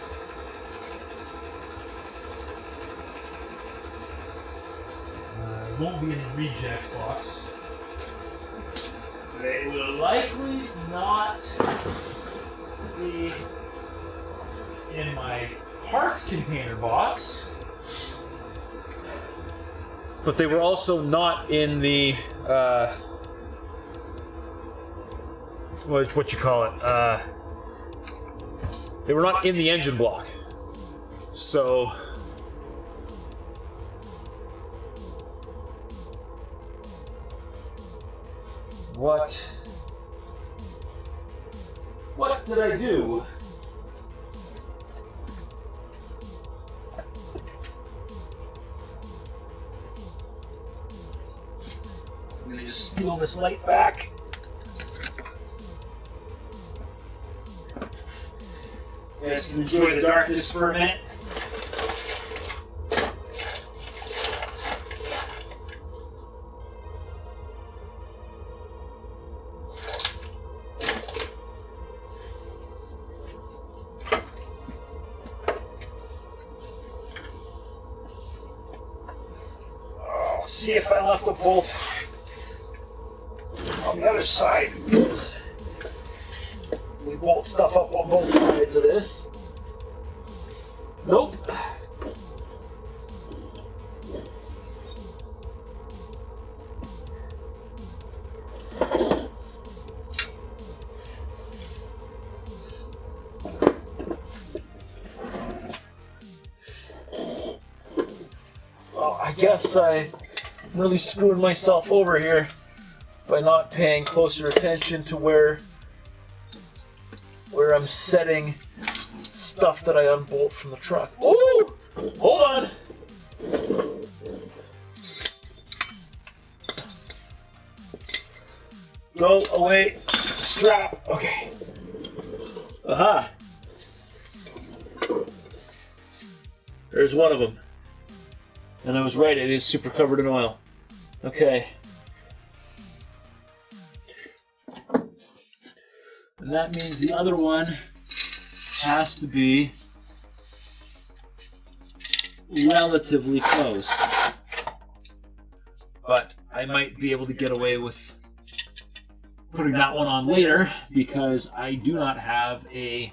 Won't be in the reject box. They will likely not be in my parts container box. But they were also not in the what you call it? They were not in the engine block. So what did I do? I'm gonna just steal this light back. You guys can enjoy the darkness for a minute. See if I left a bolt on the other side. We bolt stuff up on both sides of this. Nope. Well, I guess I'm really screwing myself over here by not paying closer attention to where I'm setting stuff that I unbolt from the truck. Ooh! Hold on! Go away. Strap. Okay. Aha! There's one of them. And I was right, it is super covered in oil. Okay. And that means the other one has to be relatively close. But I might be able to get away with putting that one on later because I do not have a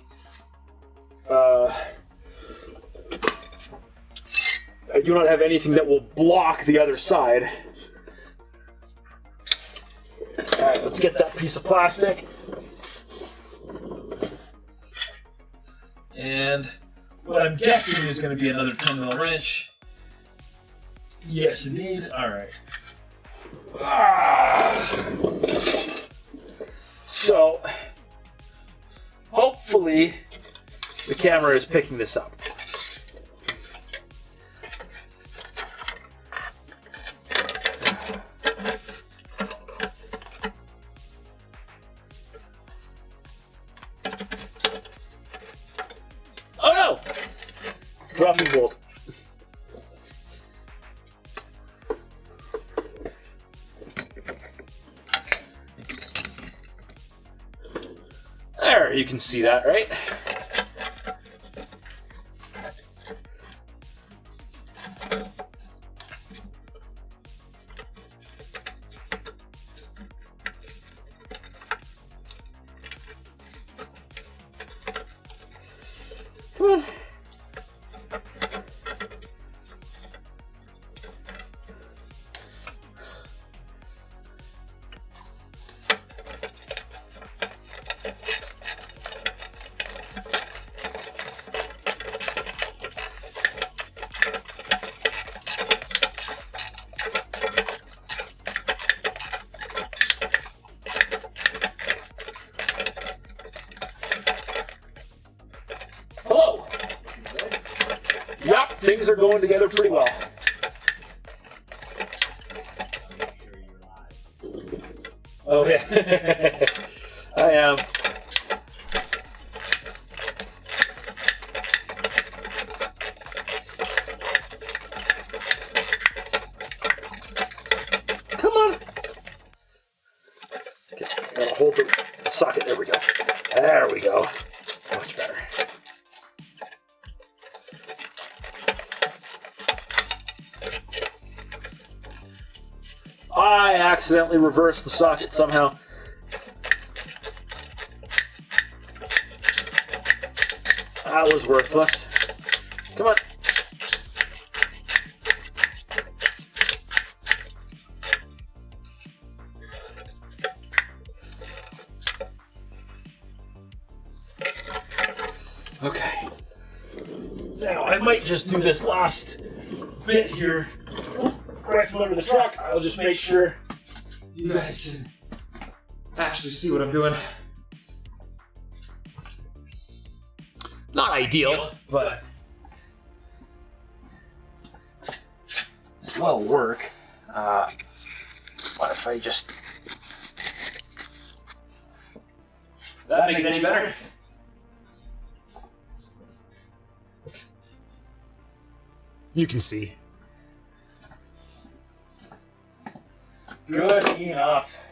I do not have anything that will block the other side. Alright, let's get that piece of plastic. And what I'm guessing is going to be another 10mm wrench. Yes, indeed. Alright. So, hopefully, the camera is picking this up. Dropping bolt. There, you can see that, right? things are going together pretty well. Oh yeah, I am. Come on. Okay, gotta hold the socket. There we go. There we go. Much better. I accidentally reversed the socket somehow. That was worthless. Come on. Okay. Now, I might just do this last bit here right from under the truck. I'll just make sure You guys can actually see what I'm doing. Not ideal, but will work. What if I just... That make it any better? you can see. Good enough.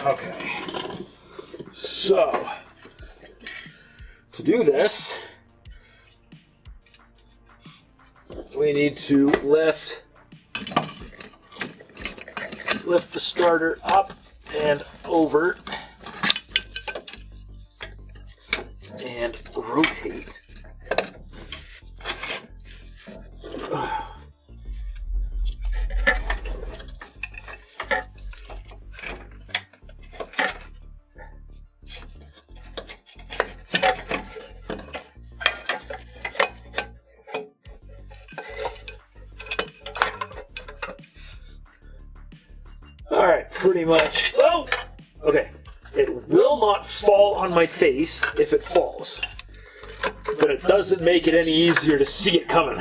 Okay. So, to do this, we need to lift the starter up and over and rotate. Alright, pretty much. Oh! Okay. It will not fall on my face if it falls. But it doesn't make it any easier to see it coming.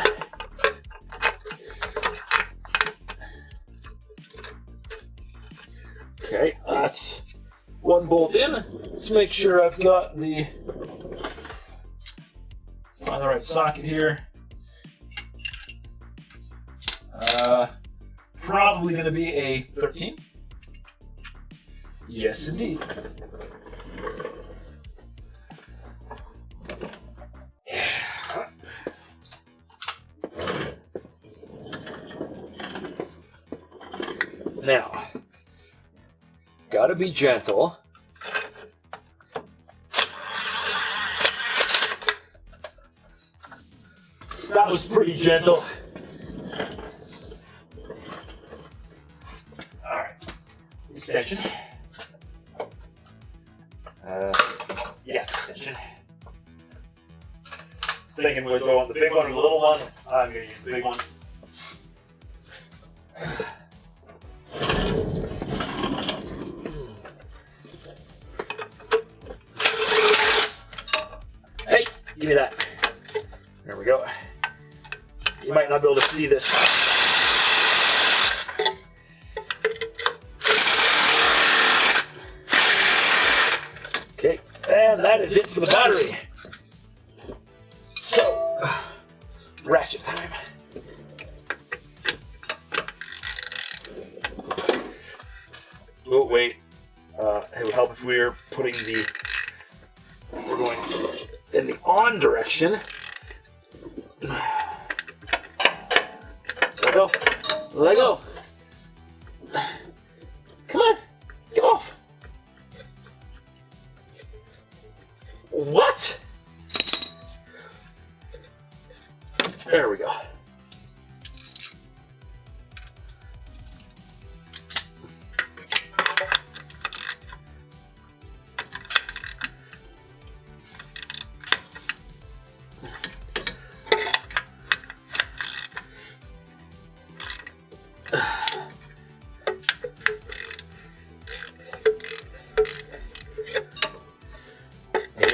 Okay, that's one bolt in. Let's make sure I've got the... Find the right socket here. Probably going to be a 13. Yes, indeed. Now, gotta be gentle. That was pretty gentle. Extension. Yeah, extension. Thinking we'll go on the big one or the little one. I'm going to use the big one. Hey, give me that. There we go. You might not be able to see this. Okay, and that is it for the battery. So, ratchet time. Oh, wait. It would help if we were putting the... We're going in the on direction. Let go. Let go. Come on. Get off. What? There we go.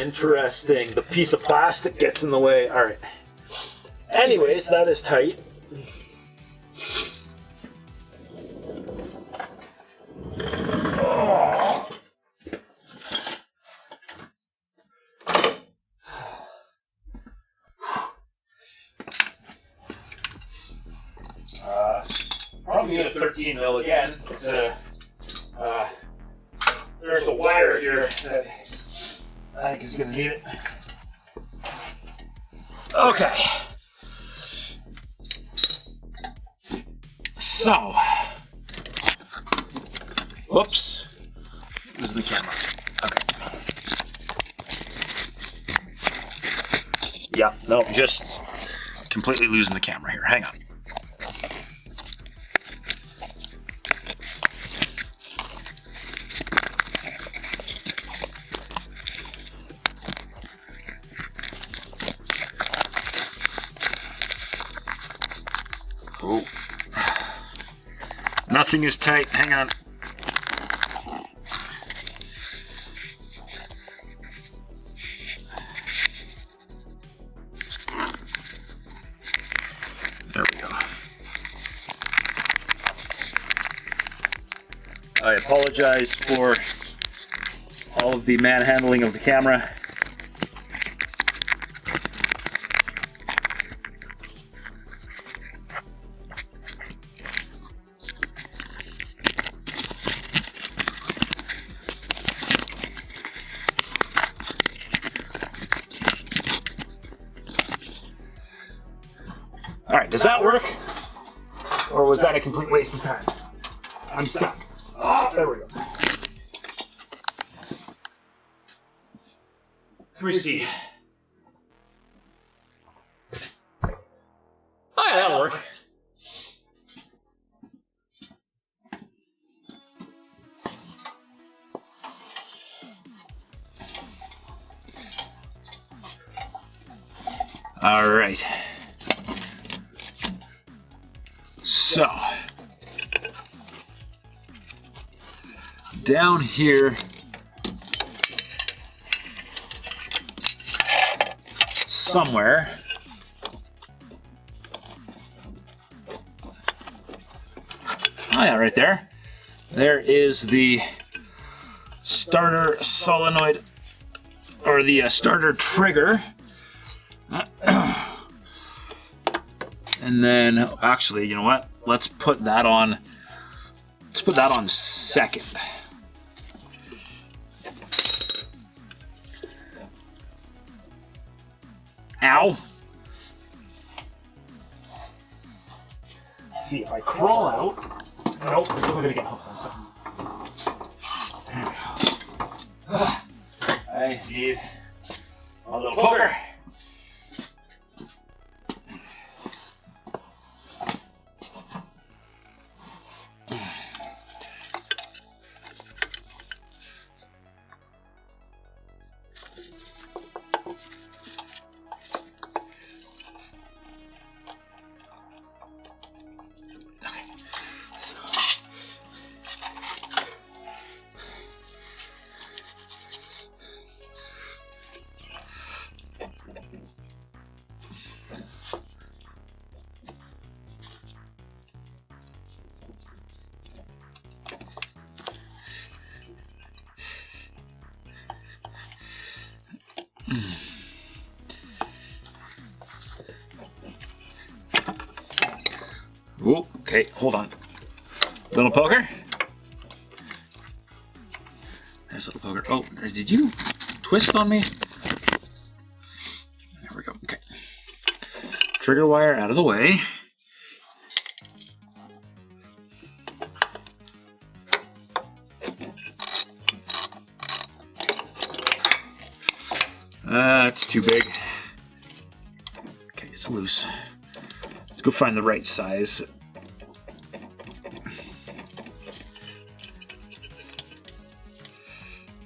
Interesting. The piece of plastic gets in the way. All right. Anyways, that is tight. Probably need a 13 mil again. There's a wire here that I think is going to need it. Okay. So. Whoops. Losing the camera. Okay. Yeah, no, just completely losing the camera here. Hang on. Oh. Nothing is tight. Hang on. There we go. I apologize for all of the manhandling of the camera. All right, does that work? Or was that a complete waste of time? I'm stuck. Oh, there we go. Let me see. Oh, yeah, that'll work. All right. So, down here, somewhere, oh yeah, right there, there is the starter solenoid, or the starter trigger. And then, actually, you know what? Let's put that on. Let's put that on second. Ow! Let's see if I crawl out. Nope, I'm still gonna get hooked on something. There we go. I need a little poker. Oh, okay, hold on. Little poker. There's a little poker. Oh, did you twist on me? There we go. Okay. Trigger wire out of the way. It's too big. Okay, it's loose. Let's go find the right size.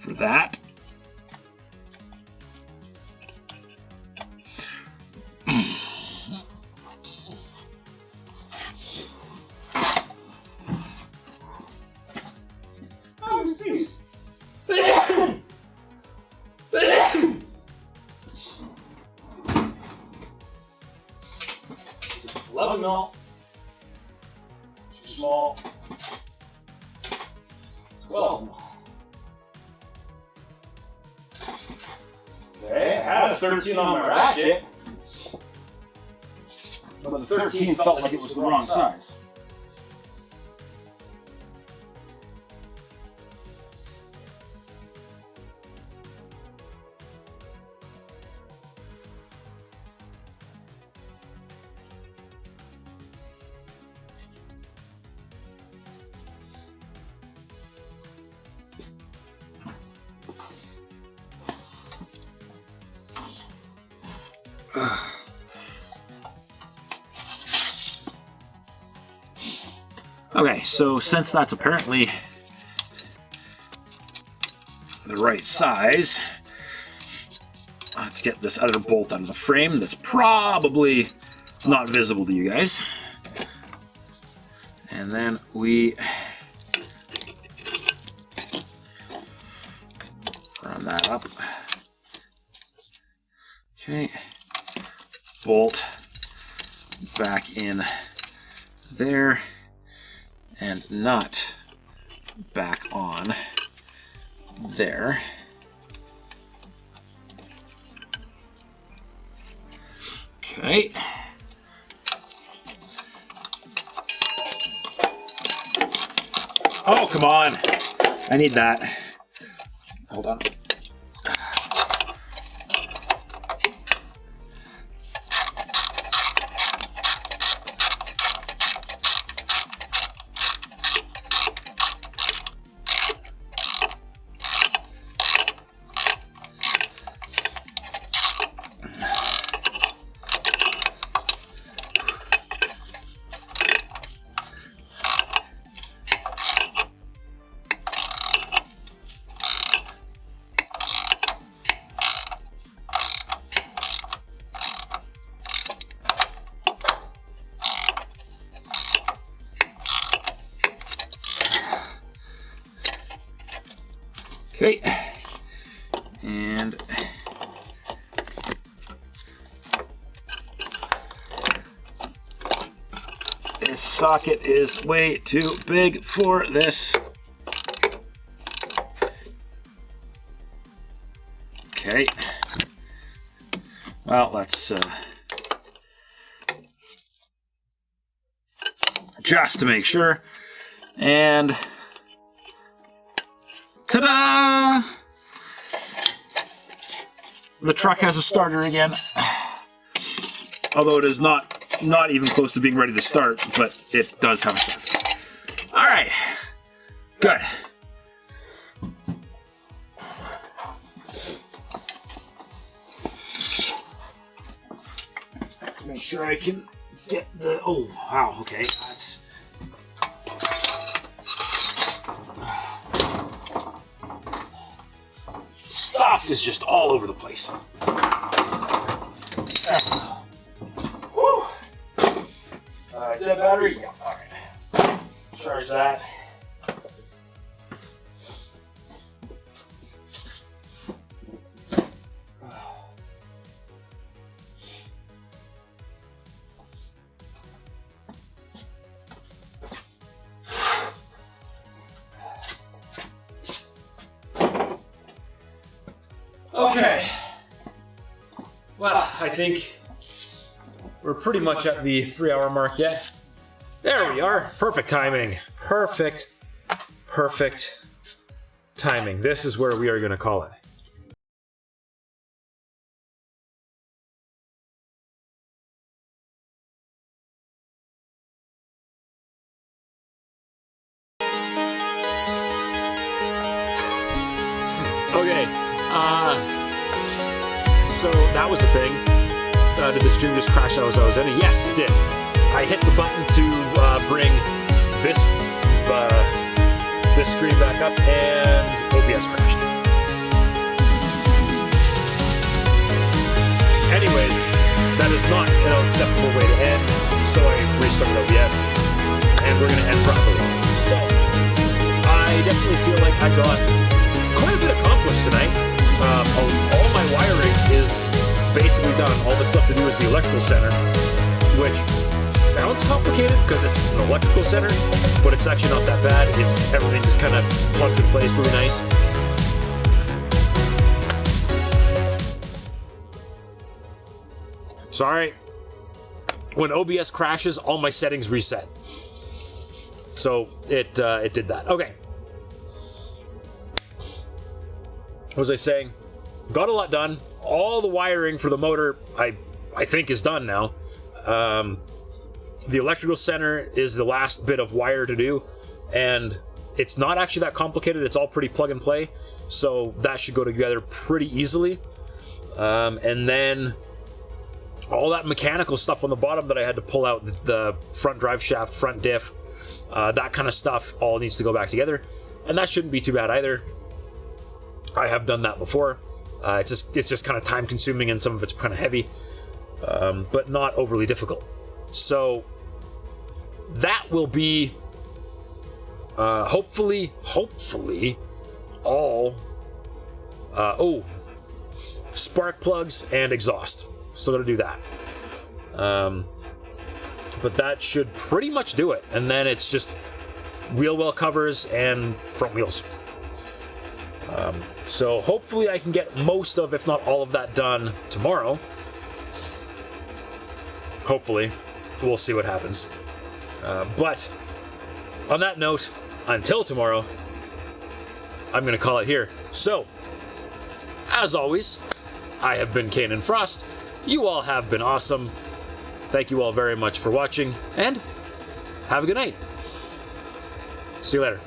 For that. Oh, jeez. mil. Too small. 12 mil. Okay, I had a 13 on my ratchet, but the 13 felt like it was the wrong size. Okay, so since that's apparently the right size, let's get this other bolt out of the frame that's probably not visible to you guys. And then we run that up. Okay, bolt back in there. And nut back on there. Okay. Oh, come on. I need that. Hold on. Okay, and this socket is way too big for this. Okay, well, let's just to make sure, and ta-da! The truck has a starter again. Although it is not even close to being ready to start, but it does have a starter. Alright. Good. Make sure I can get the... Oh, wow, okay. That's... Stuff is just all over the place. Whew. Dead battery? Yeah, alright. Charge that. Okay. Well, I think we're pretty much at the 3-hour mark yet. There we are. Perfect timing. Perfect timing. This is where we are going to call it. Okay. So that was the thing. Did the stream just crash as I was in it? Yes, it did. I hit the button to bring this screen back up, and OBS crashed. Anyways, that is not an acceptable way to end, so I restarted OBS, and we're going to end properly. So, I definitely feel like I got quite a bit accomplished tonight. All my wiring is basically done. All that's left to do is the electrical center. which sounds complicated because it's an electrical center, but it's actually not that bad. Everything just kind of plugs in place really nice. Sorry. When OBS crashes, all my settings reset. So it did that. Okay. What was I saying? Got a lot done. All the wiring for the motor, I think, is done now. The electrical center is the last bit of wire to do, and it's not actually that complicated. It's all pretty plug and play, so that should go together pretty easily. And then all that mechanical stuff on the bottom that I had to pull out, the front drive shaft, front diff, that kind of stuff all needs to go back together, and that shouldn't be too bad either. I have done that before. It's just kind of time consuming, and some of it's kind of heavy, but not overly difficult. So that will be hopefully all spark plugs and exhaust. Still gotta do that. But that should pretty much do it. And then it's just wheel well covers and front wheels. So hopefully I can get most of, if not all of that done tomorrow. Hopefully. We'll see what happens. But on that note, until tomorrow, I'm going to call it here. So, as always, I have been Kanan Frost. You all have been awesome. Thank you all very much for watching, and have a good night. See you later.